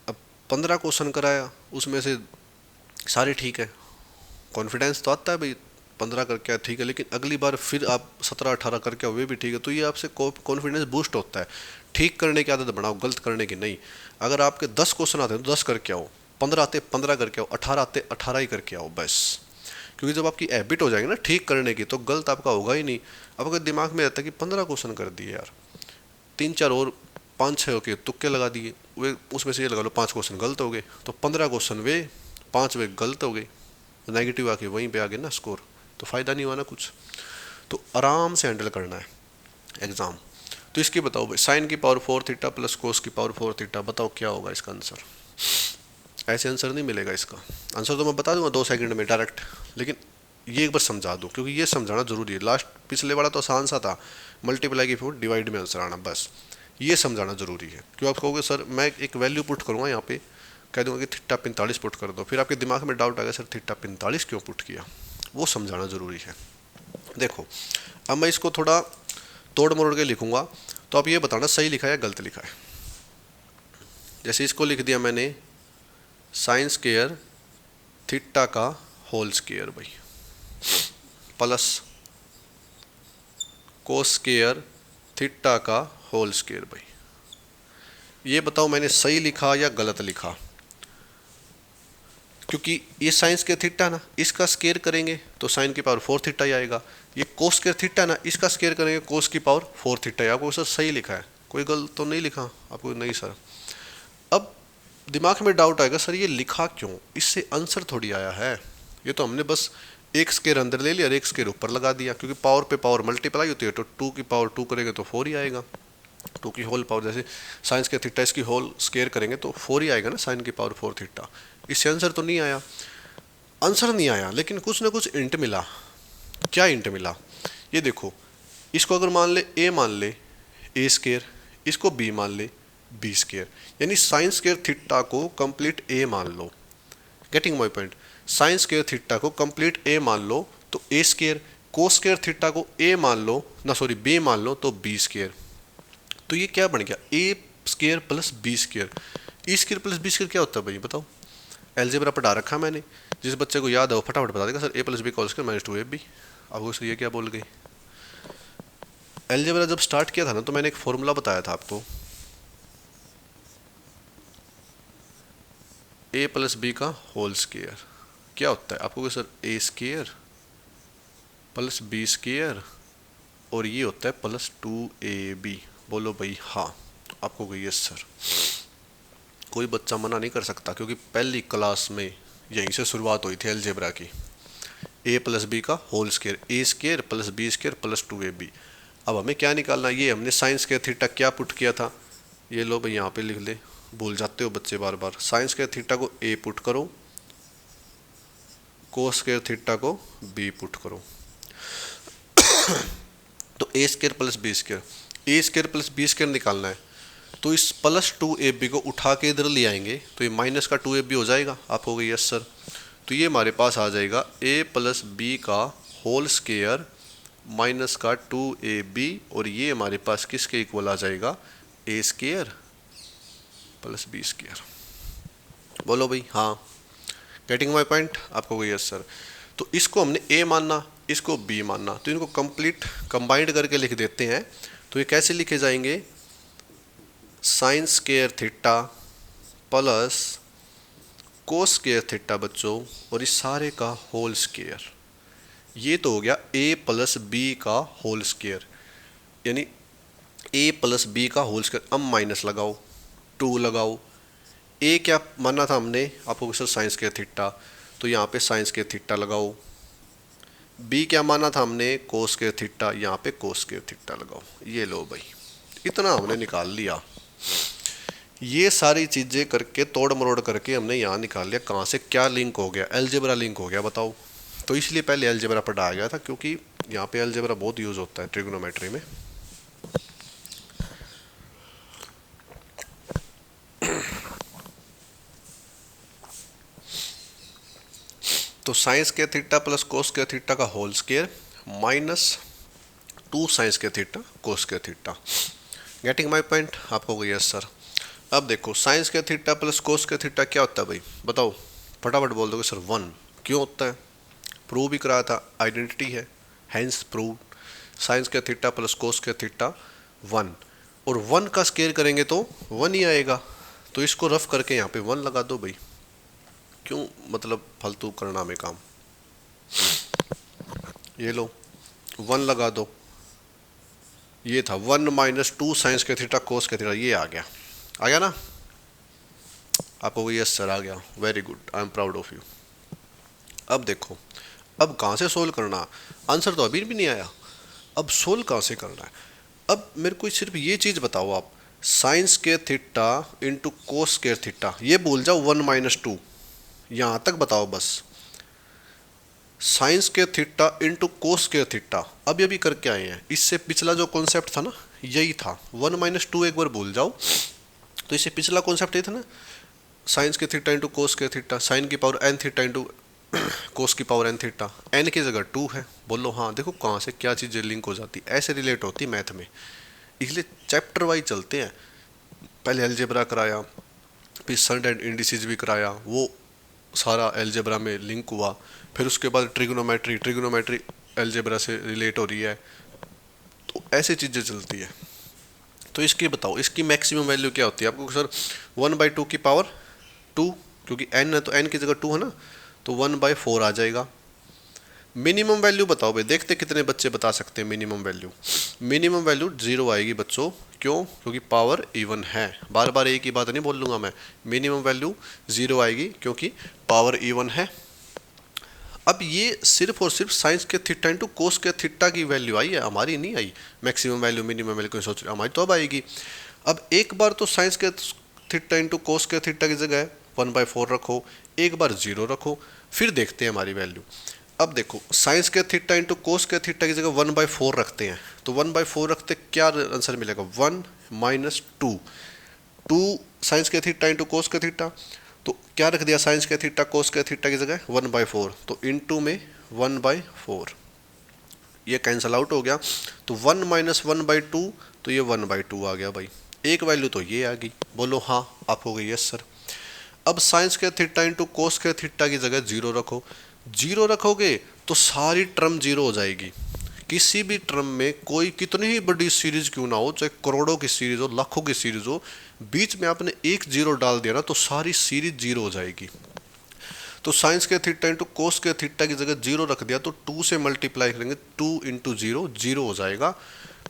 अब 15 क्वेश्चन कराया, उसमें से सारे ठीक है, कॉन्फिडेंस तो आता है भाई 15 करके आया ठीक है, लेकिन अगली बार फिर आप 17-18 करके आओ वे भी ठीक है, तो ये आपसे कॉन्फिडेंस बूस्ट होता है। ठीक करने की आदत बनाओ, गलत करने की नहीं। अगर आपके 10 क्वेश्चन आते हैं तो 10 करके आओ, 15 आते 15 करके आओ, 18 आते 18 ही करके आओ बस। क्योंकि जब आपकी हैबिट हो जाएगी ना ठीक करने की, तो गलत आपका होगा ही नहीं। अब अगर दिमाग में रहता है कि 15 क्वेश्चन कर दिए यार, 3-4 और 5-6 होके तुक्के लगा दिए, वे उसमें से ये लगा लो 5 क्वेश्चन गलत हो गए, तो 15 क्वेश्चन वे 5 वे गलत हो गए, नेगेटिव आके वहीं पे आ गए ना स्कोर, तो फ़ायदा नहीं हुआ ना कुछ। तो आराम से हैंडल करना है एग्ज़ाम। तो इसकी बताओ भाई, साइन की पावर 4 थीटा प्लस कोस की पावर 4 थीटा, बताओ क्या होगा इसका आंसर। ऐसे आंसर नहीं मिलेगा इसका, आंसर तो मैं बता दूंगा 2 सेकंड में डायरेक्ट, लेकिन ये एक बार समझा दूँ क्योंकि ये समझाना जरूरी है। लास्ट पिछले वाला तो आसान सा था, मल्टीप्लाई की 4 डिवाइड में आंसर आना, बस ये समझाना जरूरी है। क्यों आप कहोगे सर मैं एक वैल्यू पुट करूँगा यहाँ पे, कह दूंगा कि थीटा 45 पुट कर दो, फिर आपके दिमाग में डाउट आ गया सर थीटा 45 क्यों पुट किया, वो समझाना जरूरी है। देखो अब मैं इसको थोड़ा तोड़ मरोड़ के लिखूंगा, तो आप ये बताना सही लिखा है या गलत लिखा है। जैसे इसको लिख दिया मैंने साइन स्क्वायर थीटा का होल स्क्वायर भाई, प्लस कोस स्क्वायर थीटा का होल स्क्वायर भाई, ये बताओ मैंने सही लिखा या गलत लिखा। क्योंकि ये साइन स्क्वायर थीटा ना, इसका स्क्वायर करेंगे तो साइन की पावर 4 थीटा ही आएगा, ये कोस स्क्वायर थीटा ना, इसका स्क्वायर करेंगे कोस की पावर 4 थीटा ही। आपको सर सही लिखा है, कोई गलत तो नहीं लिखा आपको, नहीं सर। अब दिमाग में डाउट आएगा सर ये लिखा क्यों, इससे आंसर थोड़ी आया है, ये तो हमने बस एक स्क्वायर अंदर ले लिया और एक स्क्वायर ऊपर लगा दिया, क्योंकि पावर पे पावर मल्टीप्लाई होती है, तो 2 की पावर 2 करेंगे तो 4 ही आएगा। 2 की होल पावर, जैसे साइंस के थीटा इसकी होल स्क्वायर करेंगे तो 4 ही आएगा ना, साइन की पावर 4 थीटा। इससे आंसर तो नहीं आया, आंसर नहीं आया, लेकिन कुछ ना कुछ इंट मिला। क्या इंट मिला, ये देखो, इसको अगर मान ले ए मान ले ए स्क्वायर, इसको बी मान ले बी स्क्वायर, यानी साइन स्क्वायर थीटा को कंप्लीट ए मान लो। Getting my point. Sine square theta को कंप्लीट ए मान लो तो a square, cos square theta को ए मान लो ना, सॉरी बी मान लो तो बी स्क्वायर। तो ये क्या बन गया, ए square plus B square. A square plus B square क्या होता है भाई बताओ, एलजेब्रा पढ़ा रखा मैंने, जिस बच्चे को याद है वो फटाफट बता देगा सर ए प्लस बी का होल स्क्वायर माइनस 2ab। आपको सर ये क्या बोल गई, एलजेब्रा जब स्टार्ट किया था ना तो मैंने एक फॉर्मूला बताया था आपको, ए प्लस बी का होल स्क्वायर क्या होता है, आपको सर ए स्क्वायर प्लस बी स्क्वायर और ये होता है प्लस 2ab। बोलो भाई हाँ, आपको गई यस सर। कोई बच्चा मना नहीं कर सकता क्योंकि पहली क्लास में यहीं से शुरुआत हुई थी अलजेब्रा की, ए प्लस बी का whole square, a square plus B square plus 2ab। अब हमें क्या निकालना, ये हमने साइंस के थीटा क्या पुट किया था, ये लो भाई यहाँ पे लिख ले, भूल जाते हो बच्चे बार बार। साइंस के थीटा को ए पुट करो, कोस स्क्वायर थीटा को बी पुट करो, तो a square plus B square, a square plus B square निकालना है, तो इस प्लस 2ab को उठा के इधर ले आएंगे तो ये माइनस का 2ab हो जाएगा। आप हो गई यस सर। तो ये हमारे पास आ जाएगा a प्लस बी का होल स्क्वायर माइनस का 2ab, और ये हमारे पास किसके इक्वल आ जाएगा, ए स्क्वायर प्लस बी स्क्वायर। बोलो भाई हाँ, गेटिंग माई पॉइंट? आपको यस सर। तो इसको हमने ए मानना, इसको बी मानना, तो इनको कंप्लीट कंबाइंड करके लिख देते हैं। तो ये कैसे लिखे जाएंगे? साइन स्क्वायर थीटा प्लस कोस स्क्वायर थीटा बच्चों, और इस सारे का होल स्क्वायर। ये तो हो गया a प्लस बी का होल स्क्वायर, यानी a प्लस बी का होल स्क्वायर। अब माइनस लगाओ, 2 लगाओ। a क्या माना था हमने आपको सर? साइन स्क्वायर थीटा, तो यहाँ पे साइन स्क्वायर थीटा लगाओ। b क्या माना था हमने? कोस स्क्वायर थीटा, यहाँ पे कोस स्क्वायर थीटा लगाओ। ये लो भाई, इतना हमने निकाल लिया। ये सारी चीज़ें करके तोड़ मरोड़ करके हमने यहाँ निकाल लिया कहाँ से क्या लिंक हो गया, अलजेब्रा लिंक हो गया। बताओ। तो इसलिए पहले अलजेब्रा पढ़ाया गया था, क्योंकि यहाँ पे अलजेब्रा बहुत यूज़ होता है ट्रिग्नोमेट्री में। तो साइंस के थीटा प्लस कोस के थीटा का होल स्क्वायर माइनस 2 साइंस के थीटा कोस के थीटा। Getting my point? आपको यस सर। अब देखो, साइंस के थीटा प्लस कोस के थीटा क्या होता है भाई? बताओ, फटाफट बोल दोगे सर 1। क्यों होता है? प्रूव भी कराया था, आइडेंटिटी है, हैंस प्रूव। साइंस के थीटा प्लस कोस के थीटा 1, और 1 का स्क्वायर करेंगे तो 1 ही आएगा। तो इसको रफ करके यहाँ पे 1 लगा दो भाई। क्यों मतलब फालतू करना में काम। ये लो 1 लगा दो। ये था 1 माइनस 2 साइंस के थीटा कोस के थीटा, ये आ गया। आ गया ना? आपको यस सर आ गया, very good, I am proud of you. अब देखो, अब कहाँ से सोल्व करना? आंसर तो अभी भी नहीं आया, अब सोल्व कहाँ से करना है? अब मेरे को सिर्फ ये चीज़ बताओ आप, साइन स्क्वायर थीटा इंटू कोस स्क्वायर थीटा, ये भूल जाओ 1 माइनस 2, यहाँ तक बताओ बस। साइन स्क्वायर थीटा इंटू कोस स्क्वायर थीटा अब ये भी करके आए हैं। इससे पिछला जो कॉन्सेप्ट था ना, यही था। 1 माइनस 2 एक बार भूल जाओ, तो इससे पिछला कॉन्सेप्ट ये था ना, साइन के थीटा इंटू कोस के थीटा, साइन की power n theta into cos की पावर एन थीटा, एन की जगह 2 है। बोलो हाँ। देखो कहाँ से क्या चीज़ें लिंक हो जाती, ऐसे रिलेट होती मैथ में। इसलिए चैप्टर वाइज चलते हैं। पहले अलजेब्रा कराया, फिर सम एंड इंडिसेस भी कराया, वो सारा अलजेब्रा में लिंक हुआ। फिर उसके बाद ट्रिग्नोमेट्री अलजेब्रा से रिलेट हो रही है। तो ऐसी चीज़ें चलती है। तो इसकी बताओ, इसकी मैक्सिमम वैल्यू क्या होती है? आपको सर 1/2 की पावर 2, क्योंकि n है तो n की जगह 2 है ना, तो 1/4 आ जाएगा। मिनिमम वैल्यू बताओ भाई, देखते कितने बच्चे बता सकते हैं मिनिमम वैल्यू। मिनिमम वैल्यू 0 आएगी बच्चों। क्यों? क्योंकि पावर इवन है। बार बार एक ही बात नहीं बोल लूँगा मैं, मिनिमम वैल्यू 0 आएगी क्योंकि पावर इवन है। अब ये सिर्फ और सिर्फ साइंस के थीटा इंटू कोस के थीटा की वैल्यू आई है, हमारी नहीं आई। मैक्सिमम वैल्यू मिनिमम वैल्यू कोई सोच रहे, हमारी तो अब आएगी। अब एक बार तो साइंस के थीटा इंटू कोस के थीटा की जगह 1/4 रखो, एक बार 0 रखो, फिर देखते हैं हमारी वैल्यू। अब देखो, साइंस के थीटा इंटू कोस के थीटा की जगह 1/4 रखते हैं, तो 1/4 रखते क्या आंसर मिलेगा? 1 माइनस 2, 2 साइंस के थीटा इंटू कोस के थीटा, तो क्या रख दिया? साइंस के थीटा कोस के थीटा की जगह 1/4, तो इनटू में 1/4, ये कैंसल आउट हो गया। तो 1 माइनस 1/2, तो ये 1/2 आ गया भाई। एक वैल्यू तो ये आ गई। बोलो हाँ, आप हो गई यस सर। अब साइंस के थीटा इंटू कोस के थीटा की जगह 0 रखो। 0 रखोगे तो सारी टर्म 0 हो जाएगी। किसी भी टर्म में कोई कितनी ही बड़ी सीरीज क्यों ना हो, चाहे करोड़ों की सीरीज हो, लाखों की सीरीज हो, बीच में आपने एक 0 डाल दिया ना तो सारी सीरीज 0 हो जाएगी। तो साइंस के थीटा इंटू कोस के थीटा की जगह 0 रख दिया, तो 2 से मल्टीप्लाई करेंगे, 2 इंटू 0 0 हो जाएगा।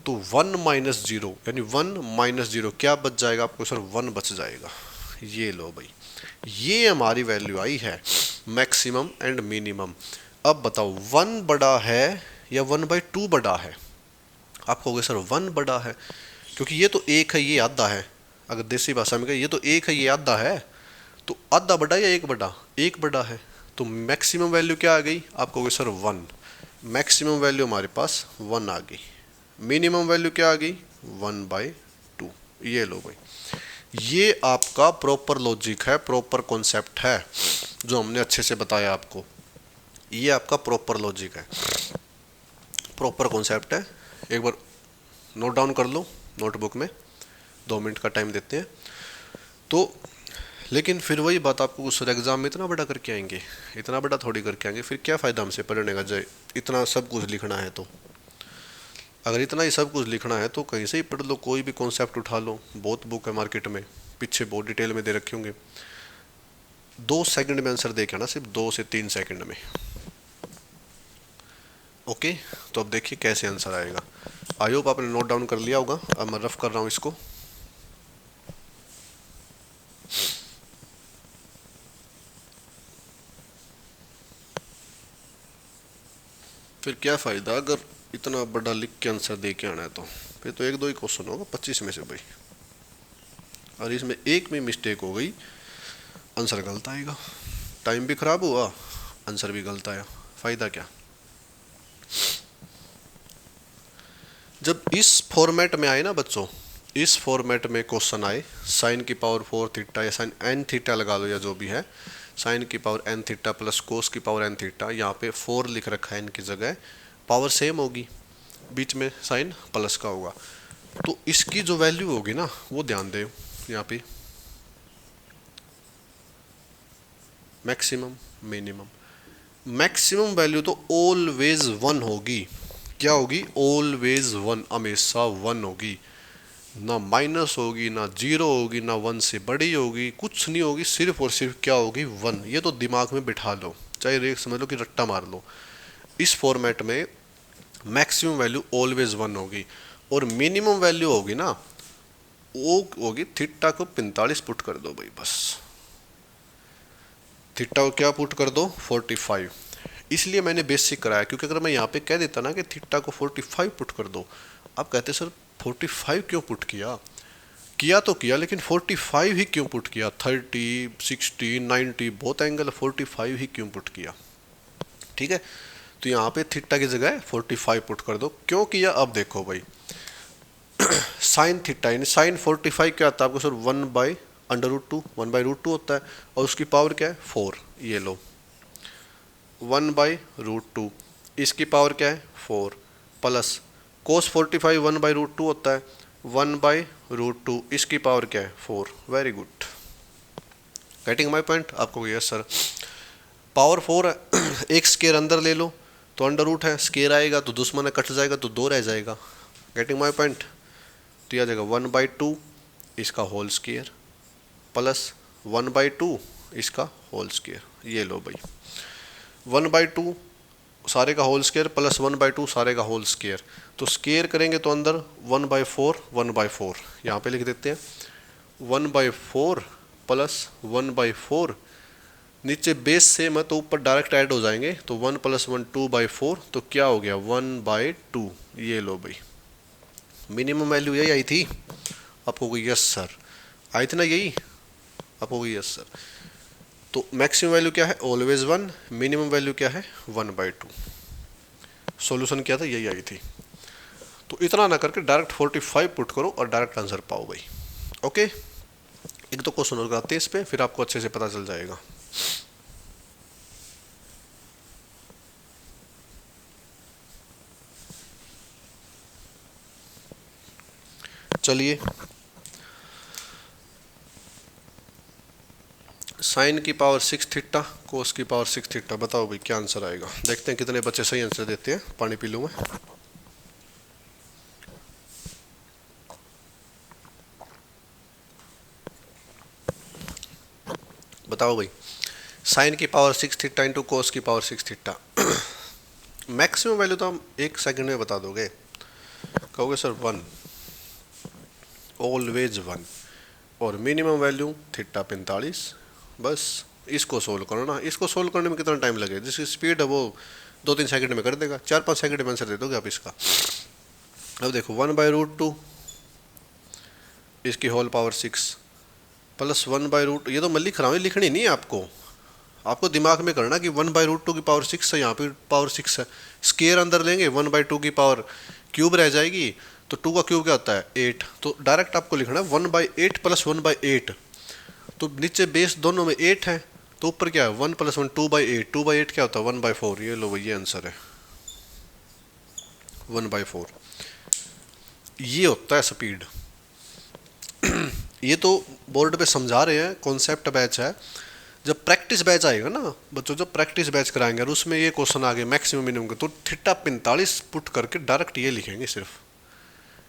तो 1 माइनस 0 यानी 1 माइनस 0 क्या बच जाएगा आपको सर? 1 बच जाएगा। ये लो भाई, ये हमारी वैल्यू आई है मैक्सिमम एंड मिनिमम। अब बताओ 1 बड़ा है या 1/2 बड़ा है? आप कहोगे सर 1 बड़ा है, क्योंकि ये तो एक है, ये आधा है। अगर देसी भाषा में कहें ये तो एक है, ये आधा है, तो आधा बड़ा या एक बड़ा? एक बड़ा है। तो मैक्सिमम वैल्यू क्या आ गई? आप कहोगे सर 1। मैक्सिमम वैल्यू हमारे पास 1 आ गई। मिनिमम वैल्यू क्या आ गई? 1/2। ये लो भाई, ये आपका प्रॉपर लॉजिक है, प्रॉपर कॉन्सेप्ट है जो हमने अच्छे से बताया आपको। ये आपका प्रॉपर लॉजिक है, प्रॉपर कॉन्सेप्ट है। एक बार नोट डाउन कर लो नोटबुक में, 2 मिनट का टाइम देते हैं। तो लेकिन फिर वही बात, आपको सर एग्जाम में इतना बड़ा करके आएंगे, इतना बड़ा थोड़ी करके आएंगे, फिर क्या फ़ायदा हमसे पढ़ने का, जय इतना सब कुछ लिखना है तो। अगर इतना ही सब कुछ लिखना है तो कहीं से ही पढ़ लो, कोई भी कॉन्सेप्ट उठा लो, बहुत बुक है मार्केट में, पीछे बहुत डिटेल में दे रखे होंगे। 2 सेकंड में आंसर दे के आना, सिर्फ 2 से 3 सेकंड में। ओके, तो अब देखिए कैसे आंसर आएगा। आई होप आपने नोट डाउन कर लिया होगा, अब मैं रफ कर रहा हूँ इसको। फिर क्या फ़ायदा अगर इतना बड़ा लिख के आंसर दे के आना है तो, फिर तो 1-2 ही क्वेश्चन होगा 25 में से भाई, और इसमें एक में मिस्टेक हो गई आंसर गलत आएगा, टाइम भी खराब हुआ, आंसर भी गलत आया, फ़ायदा क्या। जब इस फॉर्मेट में आए ना बच्चों, इस फॉर्मेट में क्वेश्चन आए, साइन की पावर 4 थीटा या साइन एन थीटा लगा लो या जो भी है, साइन की power n theta plus cos की पावर एन थीटा, यहाँ पे 4 लिख रखा है इनकी जगह, पावर सेम होगी, बीच में साइन प्लस का होगा, तो इसकी जो वैल्यू होगी ना वो ध्यान दे, यहाँ पे मैक्सिमम मिनिमम, मैक्सिमम वैल्यू तो ऑलवेज 1 होगी, क्या होगी, ऑलवेज 1, हमेशा 1 होगी, ना माइनस होगी ना जीरो होगी ना 1 से बड़ी होगी, कुछ नहीं होगी, सिर्फ और सिर्फ क्या होगी 1। ये तो दिमाग में बिठा लो, चाहे रेख समझ लो कि रट्टा मार लो, इस फॉर्मेट में मैक्सिमम वैल्यू ऑलवेज 1 होगी, और मिनिमम वैल्यू होगी ना वो होगी, थीटा को 45 पुट कर दो भाई बस, थीटा को क्या पुट कर दो 45, इसलिए मैंने बेसिक कराया, क्योंकि अगर मैं यहाँ पे कह देता ना कि थीटा को 45 पुट कर दो, आप कहते सर 45 क्यों पुट किया, किया तो किया लेकिन 45 ही क्यों पुट किया, 30 60 90 बहुत एंगल, 45 ही क्यों पुट किया, ठीक है। तो यहाँ पे थीटा की जगह 45 पुट कर दो, क्यों किया, अब देखो भाई साइन थीटा यानी साइन 45 क्या आता है आपको सर, 1/√2, 1/√2 होता है, और उसकी पावर क्या है 4, ये लो 1/√2, इसकी पावर क्या है 4, प्लस कोस 45 1/√2 होता है, 1/√2, इसकी पावर क्या है 4, very good, getting my point. आपको यस सर, पावर 4 है, एक स्केयर अंदर ले लो तो अंडर रूट है, स्केयर आएगा तो दुश्मन है, कट जाएगा तो 2 रह जाएगा, गेटिंग माई पॉइंट। तो यह आ जाएगा 1/2 इसका होल स्केयर प्लस 1/2 इसका होल स्केयर, ये लो भाई 1/2 सारे का होल स्केयर प्लस 1/2 सारे का होल स्केयर, तो स्केयर करेंगे तो अंदर 1/4 1/4, यहाँ पे लिख देते हैं 1/4 प्लस 1/4, नीचे बेस सेम है तो ऊपर डायरेक्ट ऐड हो जाएंगे, तो 1 + 1 2/4, तो क्या हो गया 1/2, ये लो भाई, मिनिमम वैल्यू यही आई थी, आपको कोई यस सर आई थी ना यही, आपको कोई यस सर। तो मैक्सिमम वैल्यू क्या है ऑलवेज 1, मिनिमम वैल्यू क्या है 1/2, सॉल्यूशन क्या था यही आई थी। तो इतना ना करके डायरेक्ट 45 पुट करो और डायरेक्ट आंसर पाओ भाई, ओके। एक तो क्वेश्चन और आते हैं इस पे, फिर आपको अच्छे से पता चल जाएगा। चलिए, साइन की पावर 6 थीटा कोस की पावर 6 थीटा, बताओ भाई क्या आंसर आएगा, देखते हैं कितने बच्चे सही आंसर देते हैं, पानी पी लूँ मैं। बताओ भाई, साइन की पावर 6 थीटा इंटू कोस की पावर 6 थीटा, मैक्सिमम वैल्यू तो हम 1 सेकंड में बता दोगे, कहोगे सर 1, ऑलवेज 1, और मिनिमम वैल्यू थीटा 45, बस इसको सोल्व करो ना, इसको सोल्व करने में कितना टाइम लगेगा, जिसकी स्पीड है वो 2-3 सेकंड में कर देगा, 4-5 सेकंड में आंसर दे दोगे आप इसका। अब देखो 1/√2 इसकी होल पावर 6 प्लस 1/√, ये तो मैं लिख रहा हूँ, लिखनी नहीं है आपको, आपको दिमाग में करना कि 1/√2 की पावर 6 है, यहाँ पे पावर 6 है, स्केयर अंदर लेंगे 1/2 की पावर क्यूब रह जाएगी, तो 2 का क्यूब क्या होता है 8, तो डायरेक्ट आपको लिखना है 1/8 प्लस 1/8, तो नीचे बेस दोनों में 8 है, तो ऊपर क्या है 1 + 1 2/8, 2/8 क्या होता है 1/4, ये लो ये आंसर है 1/4, ये होता है स्पीड ये तो बोर्ड पे समझा रहे हैं, कॉन्सेप्ट बैच है। जब प्रैक्टिस बैच आएगा ना बच्चों, जब प्रैक्टिस बैच कराएंगे और उसमें ये क्वेश्चन आ गए मैक्सिमम मिनिमम के, तो थीटा 45 पुट करके डायरेक्ट ये लिखेंगे, सिर्फ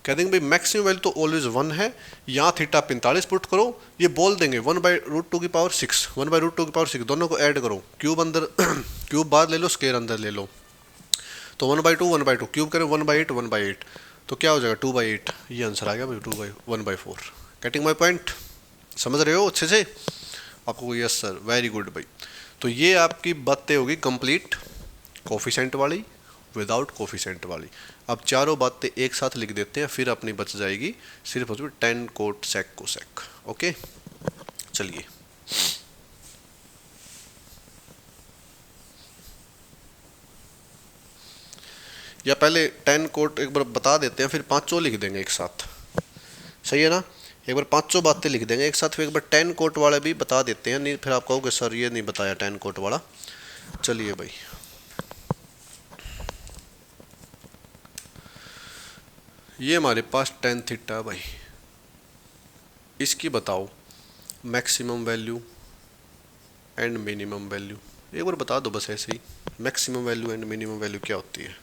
कह देंगे भाई मैक्सिमम वैल्यू तो ऑलवेज 1 है, यहाँ थीटा 45 पुट करो, ये बोल देंगे 1/√2 की पावर 6, 1/√2 की पावर 6, दोनों को ऐड करो, क्यूब अंदर क्यूब बाहर ले लो, स्केयर अंदर ले लो, तो 1/2 1/2 क्यूब करें 1/8 1/8, तो क्या हो जाएगा 2/8, ये आंसर आ गया भाई 2/1/4। गेटिंग माई पॉइंट, समझ रहे हो अच्छे से आपको? यस सर, वेरी गुड भाई। तो ये आपकी बातें होगी कंप्लीट कोफिशिएंट वाली, विदाउट कोफिशिएंट वाली। अब चारों बातें एक साथ लिख देते हैं, फिर अपनी बच जाएगी सिर्फ उसमें tan cot sec cosec. Okay चलिए, या पहले टेन कोट एक बार बता देते हैं, फिर पांचों लिख देंगे एक साथ, सही है ना? एक बार पांचों बातें लिख देंगे एक साथ, फिर एक बार टेन कोट वाले भी बता देते हैं, नहीं फिर आप कहोगे सर ये नहीं बताया टेन कोट वाला। चलिए भाई, ये हमारे पास टेन थीटा भाई, इसकी बताओ maximum value and minimum value, एक बार बता दो बस ऐसे ही, maximum value and minimum value क्या होती है?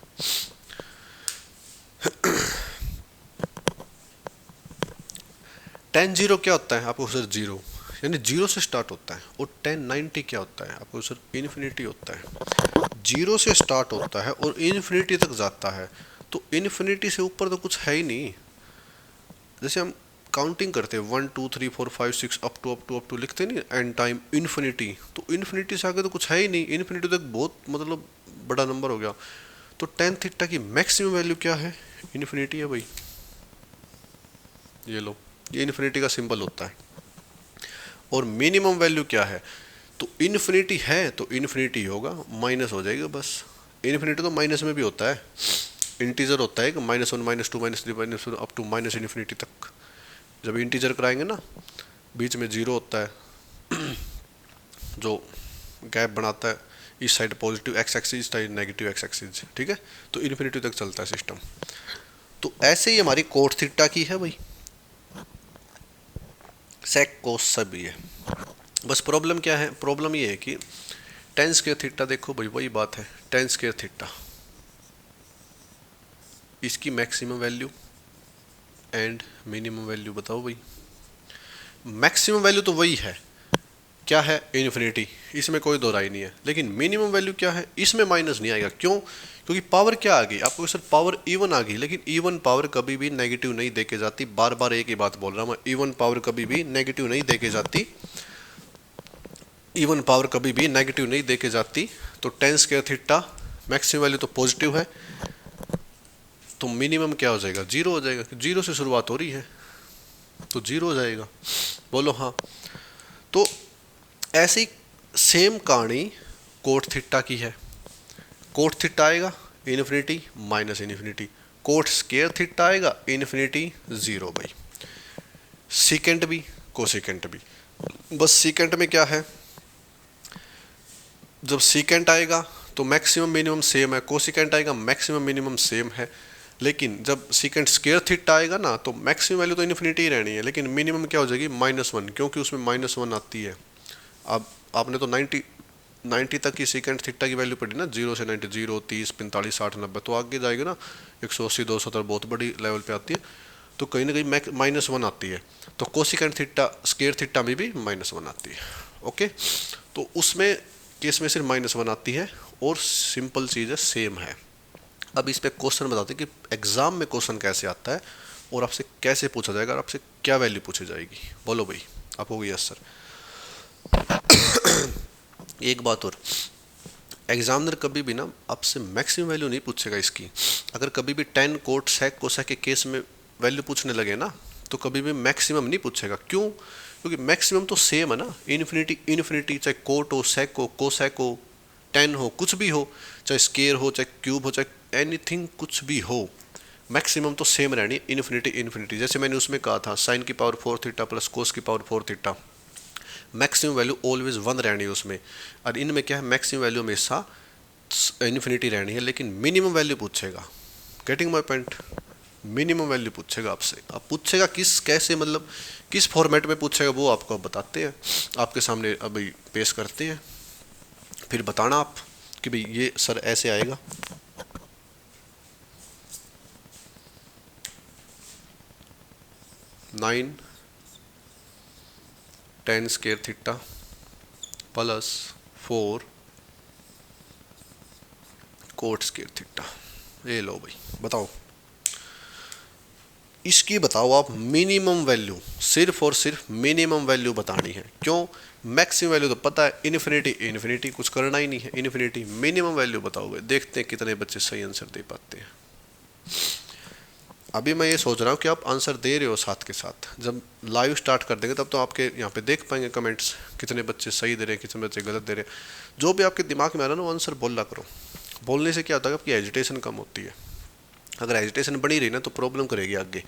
टेन जीरो क्या होता है आपको सर? जीरो, यानी जीरो से स्टार्ट होता है। और 1090 क्या होता है आपको सर? इन्फिनिटी होता है। जीरो से स्टार्ट होता है और इन्फिनिटी तक जाता है, तो इन्फिनिटी से ऊपर तो कुछ है ही नहीं। जैसे हम काउंटिंग करते हैं 1 2 3 4 5 6 अप टू लिखते नहीं एंड टाइम इन्फिनिटी, तो इन्फिनिटी से आगे तो कुछ है ही नहीं, इन्फिनिटी तक बहुत मतलब बड़ा नंबर हो गया। तो टेन थीटा की मैक्सिमम वैल्यू क्या है? इन्फिनिटी है भाई, ये लो, ये इन्फिनिटी का सिंबल होता है। और मिनिमम वैल्यू क्या है? तो इन्फिनिटी है तो इन्फिनिटी होगा, माइनस हो जाएगा बस। इन्फिनिटी तो माइनस में भी होता है, इंटीजर होता है कि -1 -2 -3 -4 अप टू माइनस इन्फिनिटी तक। जब इंटीजर कराएंगे ना, बीच में जीरो होता है जो गैप बनाता है, इस साइड पॉजिटिव एक्स एक्सिस, इस साइड नेगेटिव एक्स एक्सिस, ठीक है? तो इन्फिनिटी तक चलता है सिस्टम। तो ऐसे ही हमारी कोट थीटा की है भाई, सेक कोस सभी है। बस प्रॉब्लम क्या है? प्रॉब्लम ये है कि टेन स्क्वायर थीटा, देखो भाई वही बात है, टेन स्क्वायर थीटा, इसकी maximum value and minimum value बताओ भाई। मैक्सिमम वैल्यू तो वही है, क्या है? इन्फिनिटी, इसमें कोई दो राय नहीं है। लेकिन मिनिमम वैल्यू क्या है? इसमें माइनस नहीं आएगा। क्यों? क्योंकि पावर क्या आ गई आपको सर? पावर इवन आ गई। लेकिन इवन पावर कभी भी नेगेटिव नहीं देके जाती, बार बार एक ही बात बोल रहा हूँ मैं, इवन पावर कभी भी नेगेटिव नहीं देके जाती, इवन पावर कभी भी नेगेटिव नहीं देके जाती। तो ten square theta maximum value तो पॉजिटिव है, तो मिनिमम क्या हो जाएगा? जीरो हो जाएगा। जीरो से शुरुआत हो रही है तो जीरो हो जाएगा, बोलो हाँ। तो ऐसी सेम कहानी कोट थीटा की है। कोट थीटा आएगा infinity minus infinity, coat square theta आएगा इन्फिनिटी जीरो भाई। सीकेंट भी कोसेकेंट भी, बस सीकेंट में क्या है? जब सीकेंट आएगा तो मैक्सिमम मिनिमम सेम है, कोसेकेंट आएगा मैक्सिमम मिनिमम सेम है। लेकिन जब सीकेंट स्क्वायर थीटा आएगा ना, तो मैक्सिमम वैल्यू तो इन्फिनिटी ही रहनी है, लेकिन मिनिमम क्या हो जाएगी? -1, क्योंकि उसमें -1 आती है। अब आपने तो 90 तक की सीकेंट थीटा की वैल्यू पड़ी ना, 0 से 90, 0 30 45 60 90, तो आगे जाएगा ना 180 270 बहुत बड़ी लेवल पे आती है, तो कहीं ना कहीं -1 आती है। तो कोसिकेंट थीटा स्क्वायर थीटा में भी -1 आती है। ओके, तो उसमें केस में सिर्फ -1 आती है और सिंपल चीज़ है, सेम है। अब इस पे क्वेश्चन बताते हैं कि एग्जाम में क्वेश्चन कैसे आता है और आपसे कैसे पूछा जाएगा और आपसे क्या वैल्यू पूछी जाएगी। बोलो भाई, आप हो गई यस सर। एक बात और, एग्जामिनर कभी भी ना आपसे मैक्सिमम वैल्यू नहीं पूछेगा इसकी। अगर कभी भी 10 कोट सेक कोसेक के केस में वैल्यू पूछने लगे ना, तो कभी भी मैक्सिमम नहीं पूछेगा। क्यों? क्योंकि मैक्सिमम तो सेम है ना, इन्फिनिटी इन्फिनिटी, चाहे कोट हो सेक हो कोसेक हो 10 हो कुछ भी हो, चाहे स्केयर हो चाहे क्यूब हो चाहे एनीथिंग कुछ भी हो, मैक्सिमम तो सेम रहनी है, इन्फिनिटी इन्फिनिटी। जैसे मैंने उसमें कहा था साइन की पावर 4 थीटा प्लस कोस की power 4 theta, maximum value always 1 रहनी है उसमें। और इनमें क्या है? मैक्सिमम वैल्यू हमेशा इन्फिनिटी रहनी है, लेकिन मिनिमम वैल्यू पूछेगा। Getting my point? Minimum value पूछेगा आपसे। अब पूछेगा किस कैसे, मतलब किस फॉर्मेट में पूछेगा वो आपको अब बताते हैं, आपके सामने अभी पेश करते हैं, फिर बताना आप कि भाई ये सर ऐसे आएगा। 9 tan square theta plus 4 coat square theta. ये लो भाई, बताओ इसकी बताओ आप मिनिमम वैल्यू, सिर्फ और सिर्फ मिनिमम वैल्यू बतानी है। क्यों? मैक्सिमम वैल्यू तो पता है, इन्फिनिटी इन्फिनिटी कुछ करना ही नहीं है, इन्फिनिटी। मिनिमम वैल्यू बताओगे, देखते हैं कितने बच्चे सही आंसर दे पाते हैं। अभी मैं ये सोच रहा हूँ कि आप आंसर दे रहे हो साथ के साथ, जब लाइव स्टार्ट कर देंगे तब तो आपके यहाँ पे देख पाएंगे कमेंट्स, कितने बच्चे सही दे रहे हैं, कितने बच्चे गलत दे रहे हैं। जो भी आपके दिमाग में आ रहा है ना वो आंसर बोला करो। बोलने से क्या होता है, आपकी एजिटेशन कम होती है। अगर एजिटेशन बनी रही ना तो प्रॉब्लम करेगी आगे।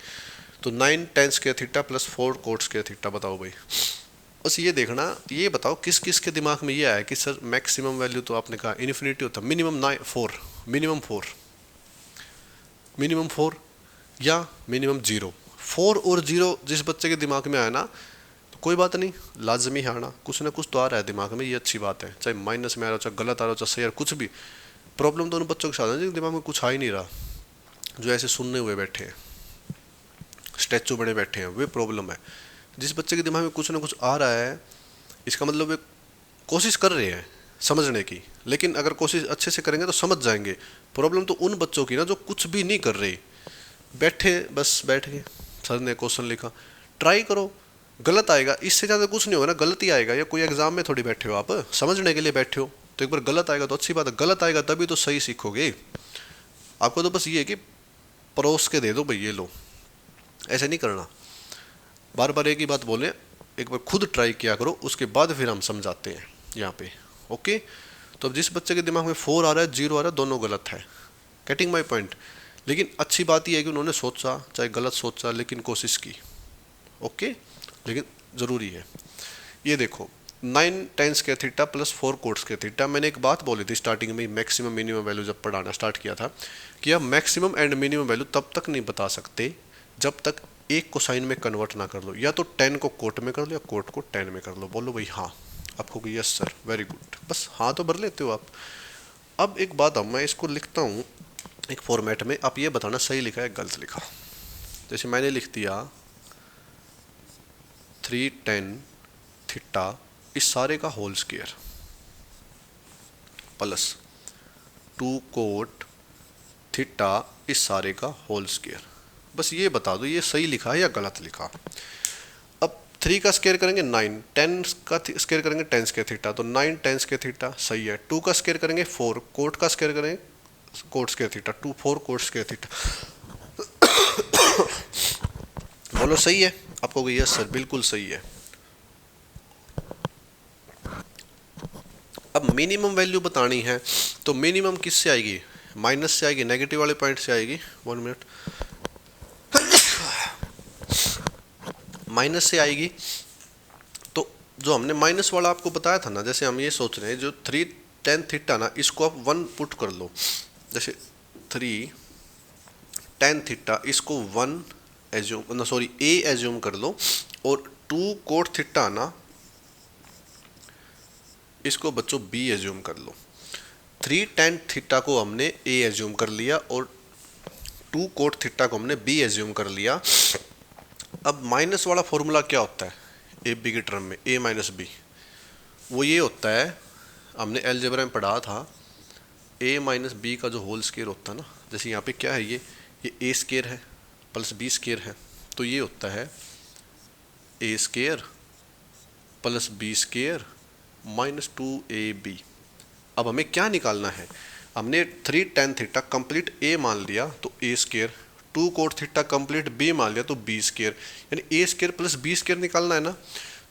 तो 9 tan square theta plus 4 coat square theta बताओ भाई। बस ये देखना, ये बताओ किस किस के दिमाग में ये आया कि सर मैक्सिमम वैल्यू तो आपने कहा इन्फिनिटी होता, मिनिमम 4, मिनिमम 4, मिनिमम 4 या मिनिमम 0। 4 और 0 जिस बच्चे के दिमाग में आया ना तो कोई बात नहीं, लाजमी है आना, कुछ ना कुछ तो आ रहा है दिमाग में, ये अच्छी बात है। चाहे माइनस में आ रहा हो, चाहे गलत आ रहा हो, चाहे सही आ रहा, कुछ भी। प्रॉब्लम तो उन बच्चों के साथ है जिनके दिमाग में कुछ आ ही नहीं रहा, जो ऐसे सुनने हुए बैठे हैं, स्टैचू बने बैठे हैं, वे प्रॉब्लम है। जिस बच्चे के दिमाग में कुछ ना कुछ आ रहा है, इसका मतलब वे कोशिश कर रहे हैं समझने की, लेकिन अगर कोशिश अच्छे से करेंगे तो समझ जाएंगे। प्रॉब्लम तो उन बच्चों की ना जो कुछ भी नहीं कर रहे, बैठे बस बैठ के सर ने क्वेश्चन लिखा। ट्राई करो, गलत आएगा, इससे ज़्यादा कुछ नहीं होगा ना, गलत ही आएगा। या कोई एग्जाम में थोड़ी बैठे हो आप, समझने के लिए बैठे हो, तो एक बार गलत आएगा तो अच्छी बात है, गलत आएगा तभी तो सही सीखोगे। आपको तो बस ये है कि परोस के दे दो भाई ये लो, ऐसे नहीं करना। बार बार एक ही बात बोलें, एक बार खुद ट्राई किया करो, उसके बाद फिर हम समझाते हैं यहाँ पे। ओके, तो अब जिस बच्चे के दिमाग में 4 आ रहा है 0 आ रहा है, दोनों गलत है। Getting my point. लेकिन अच्छी बात यह है कि उन्होंने सोचा, चाहे गलत सोचा, लेकिन कोशिश की। ओके, लेकिन ज़रूरी है। ये देखो 9 tan square theta plus 4 coat square theta. मैंने एक बात बोली थी स्टार्टिंग में, मैक्सिमम मिनिमम वैल्यू जब पढ़ाना स्टार्ट किया था, कि आप मैक्सिमम एंड मिनिमम वैल्यू तब तक नहीं बता सकते जब तक एक को साइन में कन्वर्ट ना कर लो। या तो 10 को कोट में कर लो या कोट को 10 में कर लो। बोलो भाई हाँ, आपको यस सर, वेरी गुड, बस हाँ तो भर लेते हो आप। अब एक बात, अब मैं इसको लिखता हूँ एक फॉर्मेट में, आप ये बताना सही लिखा है गलत लिखा। जैसे मैंने लिख दिया 3 tan थीटा इस सारे का whole square plus 2 cot theta इस सारे का होल स्क्वायर। बस ये बता दो ये सही लिखा है या गलत लिखा। अब 3 का स्क्वायर करेंगे 9, 10 का स्क्वायर करेंगे 10 स्क्वायर थीटा, तो 9 tan स्क्वायर थीटा सही है। 2 का स्क्वायर करेंगे 4, कोट का स्क्वायर करेंगे coat square theta, 2 4 coat square theta. बोलो सही है, आपको यस सर बिल्कुल सही है। अब मिनिमम वैल्यू बतानी है, तो मिनिमम किससे आएगी? माइनस से आएगी, नेगेटिव वाले पॉइंट से आएगी। 1 मिनट, माइनस से आएगी। तो जो हमने माइनस वाला आपको बताया था ना, जैसे हम ये सोच रहे हैं जो 3 tan थीटा ना, इसको आप 1 पुट कर लो। जैसे 3 tan थीटा इसको 1 एज्यूम ना, सॉरी a एज्यूम कर लो, और 2 कोट थीटा ना इसको बच्चों b एज्यूम कर लो। 3 tan थीटा को हमने a एज्यूम कर लिया और 2 कोट थीटा को हमने b एज्यूम कर लिया। अब माइनस वाला फॉर्मूला क्या होता है ए बी के टर्म में, a माइनस बी? वो ये होता है, हमने अलजेब्रा में पढ़ा था, a माइनस बी का जो होल स्क्वायर होता है ना, जैसे यहाँ पे क्या है, ये a स्क्वायर है प्लस b स्क्वायर है, तो ये होता है a square plus b square minus 2ab। अब हमें क्या निकालना है? हमने 3 tan थीटा कंप्लीट a मान लिया तो a square, 2 cot theta complete b मान लिया तो b स्क्वायर, यानी a square plus b square निकालना है ना।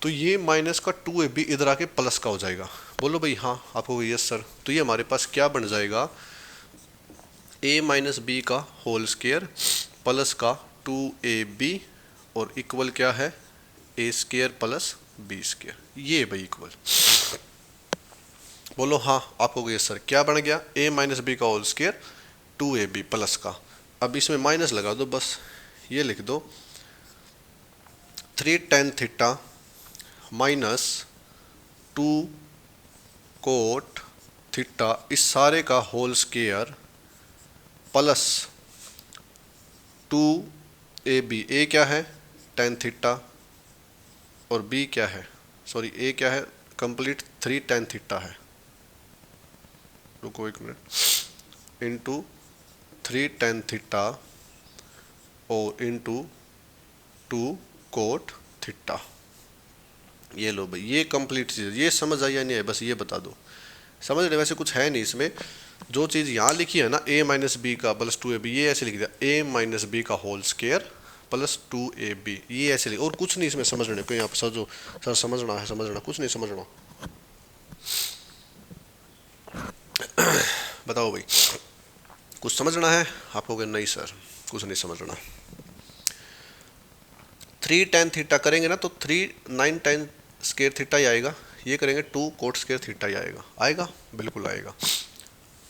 तो ये माइनस का 2ab इधर आके प्लस का हो जाएगा। बोलो भाई हाँ, आपको यस सर। तो ये हमारे पास क्या बन जाएगा, a माइनस बी का होल स्क्वायर प्लस का 2ab और इक्वल क्या है, a square plus b square. ये भाई इक्वल, बोलो हाँ, आपको यस सर। क्या बन गया, a माइनस बी का होल स्क्वायर 2ab प्लस का अब इसमें माइनस लगा दो, बस ये लिख दो 3 tan theta minus 2 cot theta, इस सारे का होल स्क्वायर प्लस 2ab। ए क्या है tan थीटा और बी क्या है, सॉरी ए क्या है कंप्लीट 3 tan थीटा है, रुको एक मिनट, इंटू 3 tan थीटा और इंटू 2 कोट थीटा। ये लो भाई, ये कंप्लीट चीज़, ये समझ आई या नहीं है बस ये बता दो। समझ रहे, वैसे कुछ है नहीं इसमें, जो चीज़ यहाँ लिखी है ना a माइनस बी का प्लस 2ab, ये ऐसे लिख दिया a माइनस बी का होल स्क्वायर प्लस 2ab, ये ऐसे लिख, और कुछ नहीं इसमें समझने को। यहाँ पर समझो सर, समझना है समझना, कुछ नहीं समझना। बताओ भाई, कुछ समझना है आपको कि नहीं सर कुछ नहीं समझना। 3 tan थीटा करेंगे ना तो 3 9 tan स्क्वायर थीटा ही आएगा, ये करेंगे 2 कोट स्क्वायर थीटा ही आएगा, आएगा बिल्कुल आएगा।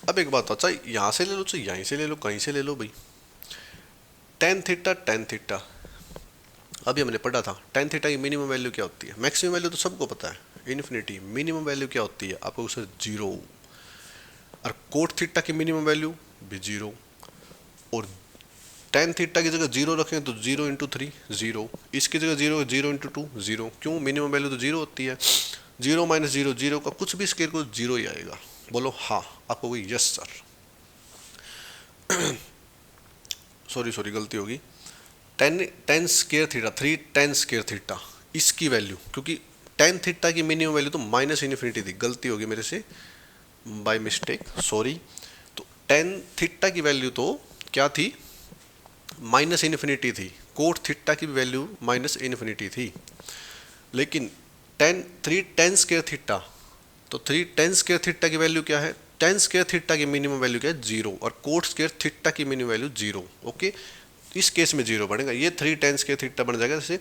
अब एक बात, अच्छा यहाँ से ले लो चाहे यहीं से ले लो, कहीं से ले लो भाई, tan थीटा अभी हमने पढ़ा था, tan थीटा की मिनिमम वैल्यू क्या होती है, मैक्सिमम वैल्यू तो सबको पता है इन्फिनिटी, मिनिमम वैल्यू क्या होती है आपको सर 0, और कोट थीटा की मिनिमम वैल्यू भी 0, और tan थीटा की जगह 0 रखें तो 0 इंटू 3 0, इसकी जगह 0 0 इंटू 2 0, क्यों मिनिमम वैल्यू तो 0 होती है, 0 माइनस 0 0 का कुछ भी स्केयर को 0 ही आएगा। बोलो हाँ, आपको कोई यस सर। सॉरी गलती होगी, tan square theta 3 tan square theta, इसकी वैल्यू, क्योंकि tan थीटा की मिनिमम वैल्यू तो माइनस इन्फिनिटी थी, गलती होगी मेरे से बाय मिस्टेक, सॉरी। तो tan थीटा की वैल्यू तो क्या थी, माइनस इन्फिनिटी थी, कोट थीटा की वैल्यू माइनस इन्फिनिटी थी, लेकिन 3 tan स्क्वायर थीटा, तो 3 tan स्क्वायर थीटा की वैल्यू क्या है, tan स्क्वायर थीटा की मिनिमम वैल्यू क्या है 0, और कोट स्क्वायर थीटा की मिनिमम वैल्यू 0, ओके। इस केस में 0 बनेगा, ये 3 tan स्क्वायर थीटा बन जाएगा, जैसे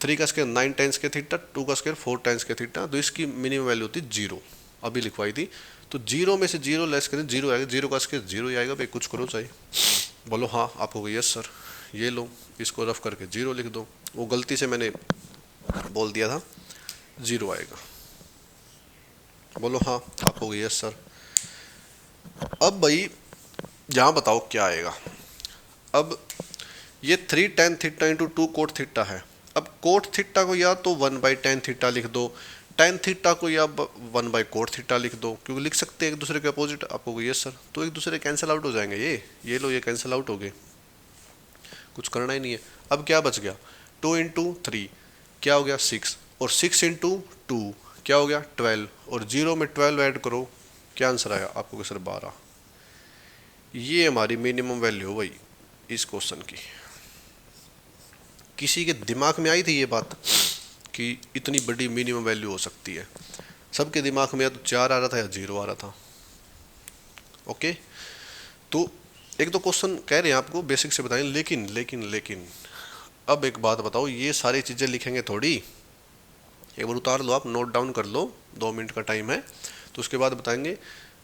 3 का स्क्वायर 9 tan स्क्वायर थीटा, 2 का स्क्वायर 4 tan स्क्वायर थीटा, तो इसकी मिनिमम वैल्यू होती 0, अभी लिखवाई थी। तो 0 में से 0 लेस करें 0 आएगा, 0 का स्क्वायर 0 ही आएगा भाई, कुछ करो चाहिए। बोलो हाँ, आप हो गए यस सर। ये लो, इसको रफ करके 0 लिख दो, वो गलती से मैंने बोल दिया था 0 आएगा। बोलो हाँ, आप हो गए यस सर। अब भाई यहाँ बताओ क्या आएगा। अब ये 3 tan theta into 2 cot theta है। अब कोट थीटा को या तो 1 बाई tan थीटा लिख दो, tan थीटा को या 1 बाई कोट थीटा लिख दो, क्योंकि लिख सकते हैं एक दूसरे के अपोजिट। आपको यस सर, तो एक दूसरे कैंसिल आउट हो जाएंगे, ये लो, ये कैंसिल आउट हो गए, कुछ करना ही नहीं है। अब क्या बच गया, 2 इंटू 3 क्या हो गया 6, और 6 इंटू 2 क्या हो गया 12, और 0 में 12 ऐड करो, क्या आंसर आया आपको सर 12। ये हमारी मिनिमम वैल्यू हो भाई इस क्वेश्चन की। किसी के दिमाग में आई थी ये बात कि इतनी बड़ी मिनिमम वैल्यू हो सकती है? सबके दिमाग में या तो 4 आ रहा था या 0 आ रहा था। ओके, तो एक तो क्वेश्चन कह रहे हैं आपको बेसिक से बताएं, लेकिन लेकिन लेकिन अब एक बात बताओ, ये सारी चीज़ें लिखेंगे थोड़ी, एक बार उतार लो आप, नोट डाउन कर लो, 2 मिनट का टाइम है, तो उसके बाद बताएंगे।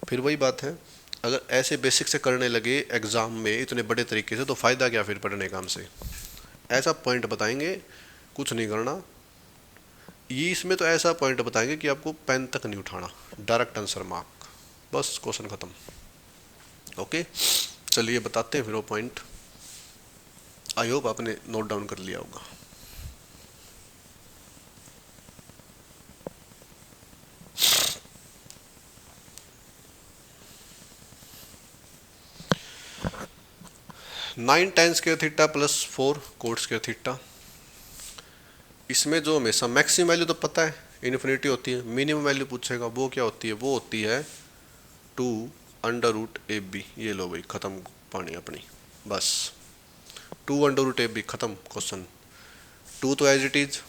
फिर वही बात है, अगर ऐसे बेसिक से करने लगे एग्ज़ाम में इतने बड़े तरीके से, तो फ़ायदा क्या फिर पढ़ने का हमसे। ऐसा पॉइंट बताएंगे, कुछ नहीं करना, ये इसमें तो ऐसा पॉइंट बताएंगे कि आपको पेन तक नहीं उठाना, डायरेक्ट आंसर मार्क, बस क्वेश्चन ख़त्म। ओके, चलिए बताते हैं फिर वो पॉइंट। आई होप आपने नोट डाउन कर लिया होगा। Nine tan square theta plus 4 coat square theta, इसमें जो हमेशा मैक्सिमम वैल्यू तो पता है इन्फिनिटी होती है, मिनिमम वैल्यू पूछेगा वो क्या होती है, वो होती है 2 अंडर रूट ए बी। ये लो भाई, ख़त्म पानी अपनी, बस 2 अंडर रूट ए बी, ख़त्म क्वेश्चन। 2 तो एज इट इज,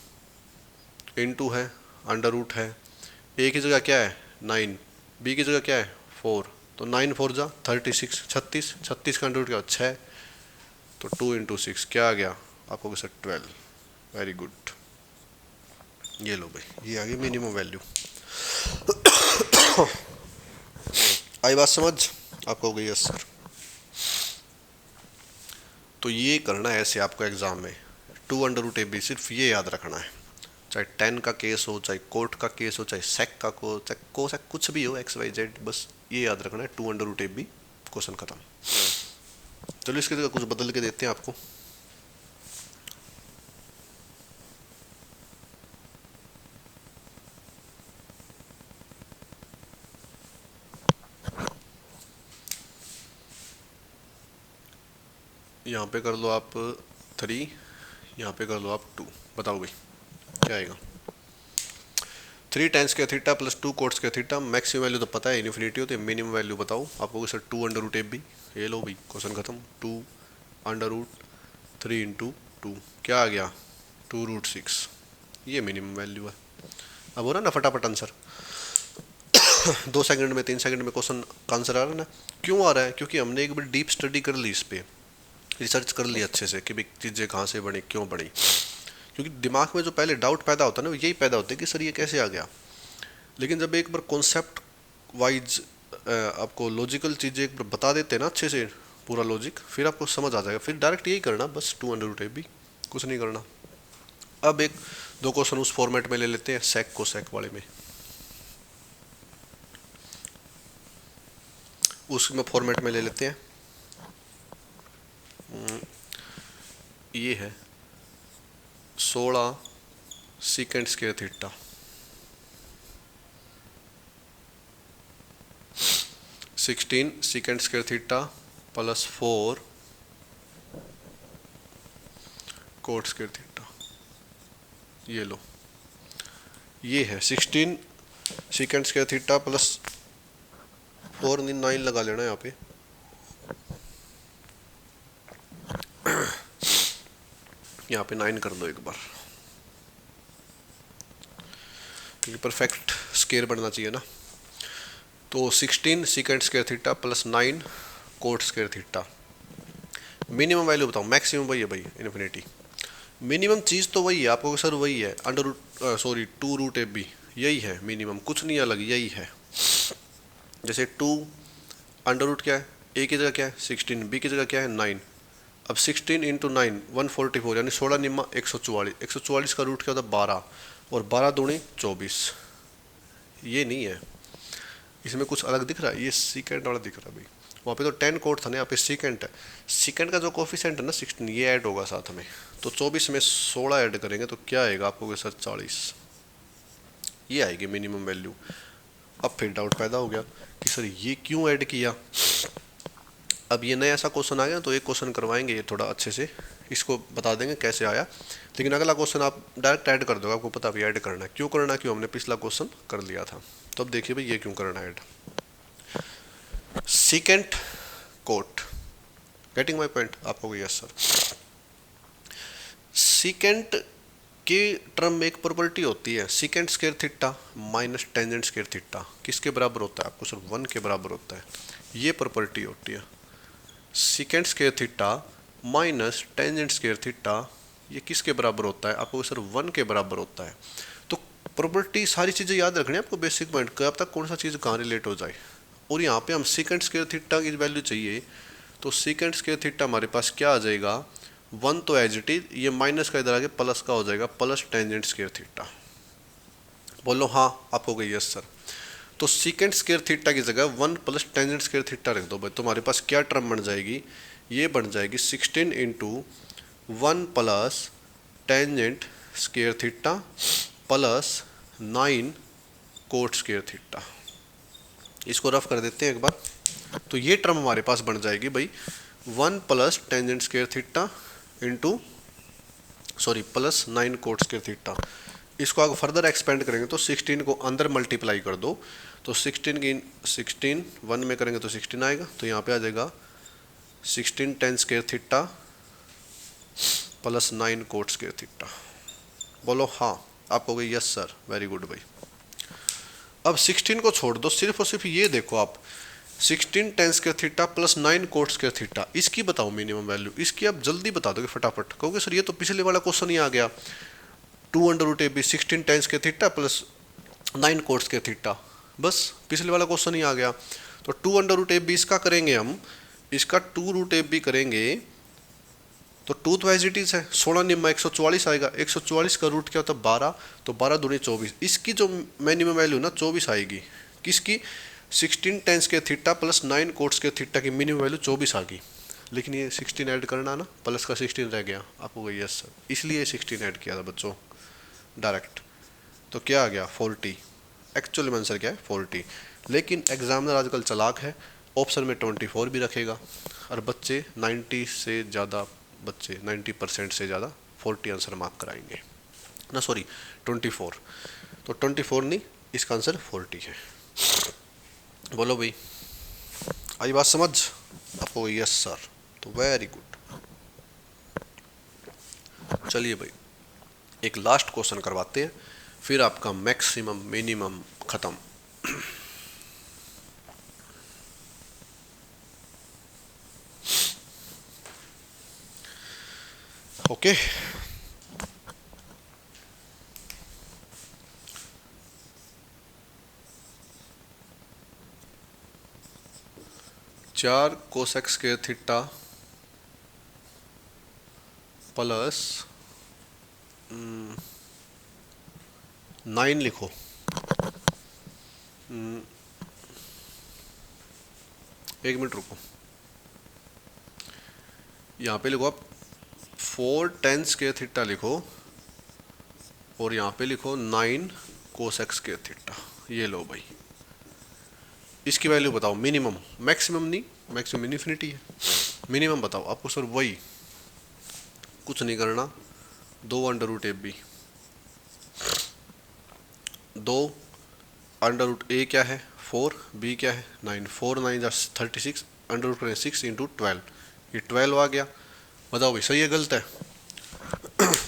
इनटू है, अंडर रूट है, ए की जगह क्या है 9, बी की जगह क्या है 4, तो 9 4 जा 36, 36, 36 का अंडर रूट क्या 6, तो 2 इंटू 6 क्या आ गया आपको सर 12। वेरी गुड, ये लो भाई, ये आ गई मिनिमम वैल्यू। आई बात समझ आपको हो गई? Yes sir. तो ये करना है ऐसे आपको एग्जाम में, 2 अंडर रूट ए बी, सिर्फ ये याद रखना है। चाहे टेन का केस हो, चाहे कोट का केस हो, चाहे सेक का को, चाहे कोसेक, कुछ भी हो, एक्स वाई जेड, बस ये याद रखना है, 2 अंडर रूट ए बी, क्वेश्चन खत्म। चलो इसकी जगह कुछ बदल के देते हैं आपको। यहाँ पे कर लो आप 3, यहाँ पे कर लो आप 2। बताओ भाई क्या आएगा। 3 tan² theta plus 2 cot² theta, maximum value तो पता है इन्फिनिटी होती है, मिनिमम वैल्यू बताओ। आपको सर 2 अंडर रूट ए बी, ये लो भाई क्वेश्चन खत्म। 2 अंडर रूट 3 × 2 क्या आ गया, 2√6, ये मिनिमम वैल्यू है। अब हो रहा ना फटाफट आंसर, 2 सेकंड में 3 सेकंड में क्वेश्चन का आंसर आ रहा है ना। क्यों आ रहा है, क्योंकि हमने एक बार डीप स्टडी कर ली, इस पर रिसर्च कर ली अच्छे से कि भाई चीज़ें कहाँ से बनी, क्यों बनी। क्योंकि दिमाग में जो पहले डाउट पैदा होता है ना, यही पैदा होता है कि सर ये कैसे आ गया। लेकिन जब एक बार कॉन्सेप्ट वाइज आपको लॉजिकल चीज़ें एक बार बता देते हैं ना अच्छे से, पूरा लॉजिक, फिर आपको समझ आ जाएगा। फिर डायरेक्ट यही करना, बस 2 अंडर रूट ए बी, कुछ नहीं करना। अब एक दो क्वेश्चन उस फॉर्मेट में ले लेते हैं, सेक को सेक वाले में, उसमें फॉर्मेट में ले लेते हैं। ये है 16 sec² theta, 16 sec² theta plus 4 cot² theta. ये लो, ये है 16 sec² थीटा प्लस 4, 9 लगा लेना यहाँ पे। यहाँ पे 9 कर दो एक बार, क्योंकि परफेक्ट स्केयर बनना चाहिए ना। तो 16 sec² theta plus 9 cot² theta. Minimum value बताओ, मैक्सिमम वही है भाई, इन्फिनिटी। मिनिमम चीज़ तो वही है, आपको सर वही है, 2 √a b, यही है मिनिमम, कुछ नहीं अलग, यही है। जैसे 2 अंडर रूट क्या है, a की जगह क्या है 16, b की जगह क्या है 9। अब 16 × 9 144, यानी 16 निम्मा 144, 144 का रूट क्या होता है 12, और 12 दूनी 24। ये नहीं है, इसमें कुछ अलग दिख रहा है, ये सीकेंड वाला दिख रहा है भाई। वहाँ पे तो 10 कोट था ना, यहाँ पे सीकेंड है। सीकेंड का जो कोफिशिएंट है ना 16, ये ऐड होगा साथ में, तो 24 में 16 ऐड करेंगे तो क्या आएगा आपको सर 40, ये आएगी मिनिमम वैल्यू। अब फिर डाउट पैदा हो गया कि सर ये क्यों ऐड किया। अब ये नया ऐसा क्वेश्चन आ गया, तो एक क्वेश्चन करवाएंगे ये थोड़ा अच्छे से, इसको बता देंगे कैसे आया। लेकिन अगला क्वेश्चन आप डायरेक्ट ऐड कर दोगे, आपको पता भी ऐड करना है, क्यों करना है, क्यों, हमने पिछला क्वेश्चन कर लिया था। तो अब देखिए भाई ये क्यों करना है add. Secant cot, getting my point, आपको यस सर। सीकेंट की टर्म में एक प्रॉपर्टी होती है, secant theta minus tangent theta किसके बराबर होता है, आपको सर 1 के बराबर होता है। ये प्रॉपर्टी होती है, secant theta minus tangent theta, ये किसके बराबर होता है, आपको सर 1 के बराबर होता है। तो प्रॉपर्टी सारी चीज़ें याद रखनी है आपको, बेसिक पॉइंट कब तक कौन सा चीज़ कहाँ रिलेट हो जाए। और यहाँ पे हम सीकेंट² थीटा की वैल्यू चाहिए, तो सीकेंट² थीटा हमारे पास क्या आ जाएगा 1, तो एज इट इज, ये माइनस का इधर आगे प्लस का हो जाएगा, प्लस टेंजेंट² थीटा। बोलो हाँ, आपको गई यस सर। तो सीकेंट² थीटा की जगह 1 प्लस टेंजेंट² थीटा रख दो भाई, तुम्हारे पास क्या टर्म बन जाएगी, ये बन जाएगी 16 × 1 plus tangent theta plus 9 cot² theta. इसको रफ कर देते हैं एक बार, तो ये टर्म हमारे पास बन जाएगी भाई 1 plus tangent theta into plus 9 cot² theta. इसको आगे फर्दर एक्सपेंड करेंगे तो 16 को अंदर मल्टीप्लाई कर दो, तो 16 की 16 1 में करेंगे तो 16 आएगा, तो यहाँ पे आ जाएगा 16 tan² theta plus 9 cot² theta. बोलो हाँ, आपको गई यस सर, वेरी गुड भाई। अब 16 को छोड़ दो, सिर्फ और सिर्फ ये देखो आप, 16 tan² theta plus 9 cot² theta, इसकी बताओ मिनिमम वैल्यू। इसकी आप जल्दी बता दोगे फटाफट, कहोगे सर ये तो पिछले वाला क्वेश्चन ही आ गया, 2 √a b 16 tan² theta plus 9 cot² theta, बस पिछले वाला क्वेश्चन ही आ गया। तो 2 √a b इसका करेंगे हम, इसका 2 √a b करेंगे तो टूथ वाइज इट इज है 16 निम्मा 144 आएगा। 144 का रूट क्या होता है 12, तो 12 दूनी 24। इसकी जो मिनिमम वैल्यू ना 24 आएगी। किसकी? 16 टेंस के थीटा प्लस 9 कोट्स के थीटा की मिनिमम वैल्यू 24 आ गई। लेकिन ये 16 ऐड करना ना, प्लस का 16 रह गया आपको। यस सर, इसलिए 16 ऐड किया था बच्चों डायरेक्ट। तो क्या आ गया 40। एक्चुअल में आंसर क्या है 40। लेकिन एग्जामिनर आजकल चालाक है, ऑप्शन में 24 भी रखेगा। और बच्चे 90 से ज़्यादा, बच्चे 90% से ज़्यादा 40 आंसर मार्क कराएंगे ना, सॉरी 24। तो 24 नहीं, इसका आंसर 40 है। बोलो भाई, आई बात समझ आपको? यस सर, तो वेरी गुड। चलिए भाई, एक लास्ट क्वेश्चन करवाते हैं, फिर आपका मैक्सिमम मिनिमम खत्म। ओके, चार कोसेक स्क्वायर थीटा प्लस 9 लिखो। एक मिनट रुको, यहाँ पे लिखो आप 4 टेन स्क्वायर थीटा लिखो, और यहाँ पे लिखो 9 कोसेक स्क्वायर थीटा। ये लो भाई, इसकी वैल्यू बताओ मिनिमम, मैक्सिमम नहीं, मैक्सिमम इन्फिनिटी है। मिनिमम बताओ आपको सर। वही कुछ नहीं करना, 2 under root A B, 2 under root A क्या है 4, बी क्या है 9, 4 9 36, अंडर रूट करें 6 इंटू 12, ये 12 आ गया। बताओ भाई सही है गलत है?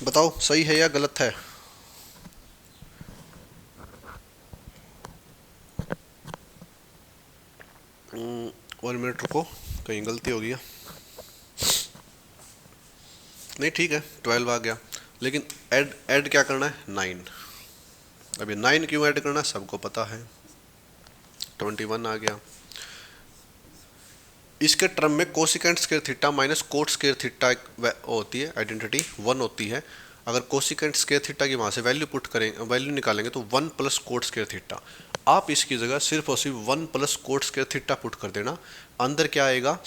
बताओ सही है या गलत है? वन मिनट रुको, कहीं गलती हो गई है। नहीं ठीक है, 12 आ गया, लेकिन ऐड ऐड क्या करना है 9। अभी 9 क्यों ऐड करना है सबको पता है, 21 आ गया। इसके टर्म में cosecant square theta minus cot square theta होती है, आइडेंटिटी 1 होती है। अगर कोसिकेंट स्क्वायर थीटा की वहाँ से वैल्यू पुट करेंगे, वैल्यू निकालेंगे तो 1 प्लस कोट स्क्वायर थीटा। आप इसकी जगह सिर्फ और सिर्फ 1 plus coat square theta put कर देना। अंदर क्या आएगा?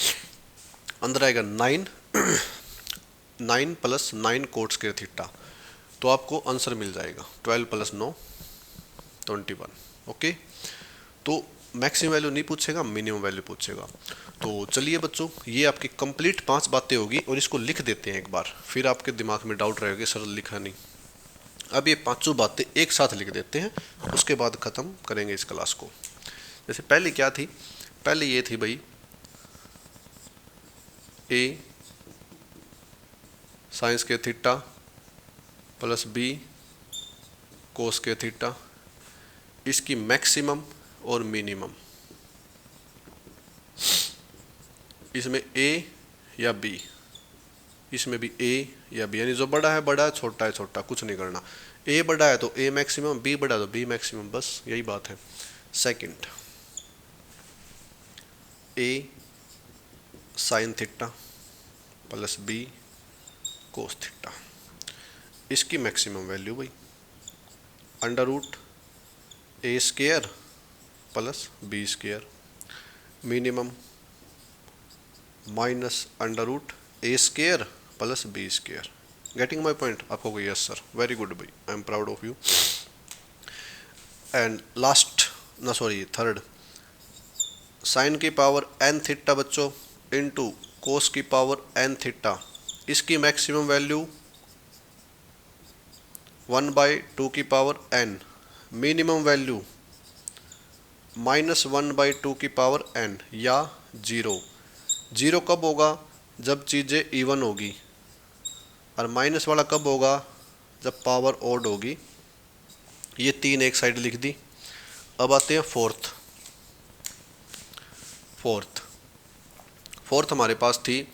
अंदर आएगा 9 9 प्लस 9 कोट स्क्वायर थीटा, तो आपको आंसर मिल जाएगा 12 प्लस 9 21। ओके, तो मैक्सिमम वैल्यू नहीं पूछेगा, मिनिमम वैल्यू पूछेगा। तो चलिए बच्चों, ये आपकी कंप्लीट 5 बातें होगी, और इसको लिख देते हैं एक बार, फिर आपके दिमाग में डाउट रहेगा सर लिखा नहीं। अब ये 5 बातें एक साथ लिख देते हैं, उसके बाद ख़त्म करेंगे इस क्लास को। जैसे पहले क्या थी? पहले ये थी भाई ए साइंस के थीटा प्लस बी कोस के थीटा, इसकी मैक्सिमम और मिनिमम, इसमें ए या बी, इसमें भी ए या बी, यानी जो बड़ा है बड़ा है, छोटा है छोटा, कुछ नहीं करना। ए बड़ा है तो ए मैक्सिमम, बी बड़ा है तो बी मैक्सिमम, बस यही बात है। Second, A sine theta plus B cos theta, इसकी मैक्सिमम वैल्यू भाई under root A square plus B square, minimum minus under root A square plus B square. Getting my point? आपको yes sir, very good भाई, I am proud of you. And last ना sorry third, sine की power n theta बच्चों into cos की power n theta, इसकी maximum value 1/2 की power n, minimum value -1/2 की power n या 0। 0 कब होगा? जब चीज़ें इवन होगी, और माइनस वाला कब होगा? जब पावर ओड होगी। ये 3 एक साइड लिख दी। अब आते हैं फोर्थ। फोर्थ हमारे पास थी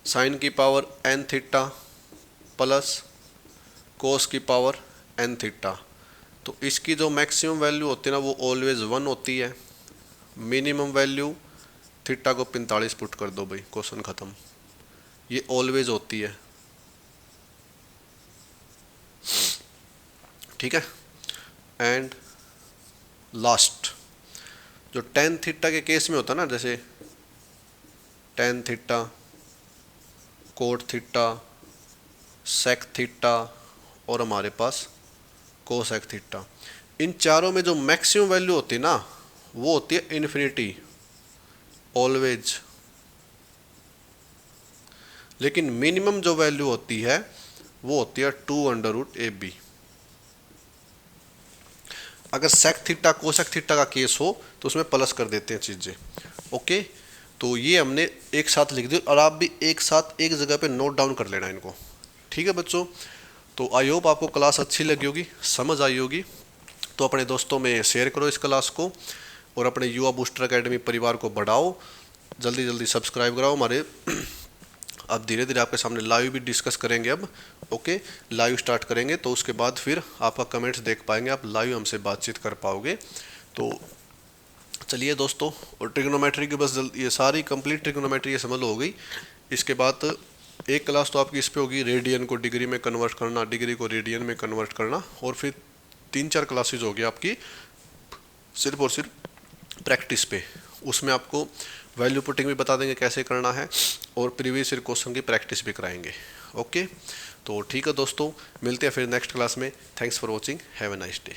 साइन की power n theta plus cos की पावर n थीटा, तो इसकी जो मैक्सिमम वैल्यू होती है ना वो ऑलवेज 1 होती है। मिनिमम वैल्यू थीटा को 45 पुट कर दो भाई, क्वेश्चन ख़त्म। ये ऑलवेज होती है, ठीक है। एंड लास्ट जो टेन थीटा के केस में होता है ना, जैसे tan theta, cot theta, sec theta और हमारे पास कोसेक थीटा, इन चारों में जो मैक्सिमम वैल्यू होती है ना वो होती है इन्फिनिटी, ऑलवेज। लेकिन मिनिमम जो वैल्यू होती है वो होती है 2√AB। अगर सेक थीटा कोसेक थीटा का केस हो तो उसमें प्लस कर देते हैं चीज़ें, ओके। तो ये हमने एक साथ लिख दी और आप भी एक साथ एक जगह पे नोट डाउन कर लेना इनको, ठीक है बच्चों। तो आई होप आपको क्लास अच्छी लगी होगी, समझ आई होगी। तो अपने दोस्तों में शेयर करो इस क्लास को और अपने युवा बूस्टर एकेडमी परिवार को बढ़ाओ, जल्दी जल्दी सब्सक्राइब कराओ हमारे। अब धीरे धीरे आपके सामने लाइव भी डिस्कस करेंगे अब, ओके। लाइव स्टार्ट करेंगे तो उसके बाद फिर आपका कमेंट्स देख पाएंगे, आप लाइव हमसे बातचीत कर पाओगे। तो चलिए दोस्तों, और ट्रिग्नोमेट्री की बस जल्दी ये सारी कंप्लीट ट्रिग्नोमेट्री ये समझ हो गई। इसके बाद एक क्लास तो आपकी इस पे होगी, रेडियन को डिग्री में कन्वर्ट करना, डिग्री को रेडियन में कन्वर्ट करना, और फिर 3-4 क्लासेज होगी आपकी सिर्फ और सिर्फ प्रैक्टिस पे। उसमें आपको वैल्यू पुटिंग भी बता देंगे कैसे करना है और प्रीवियस ईयर क्वेश्चन की प्रैक्टिस भी कराएंगे, ओके। तो ठीक है दोस्तों, मिलते हैं फिर नेक्स्ट क्लास में। Thanks for watching, have a nice day.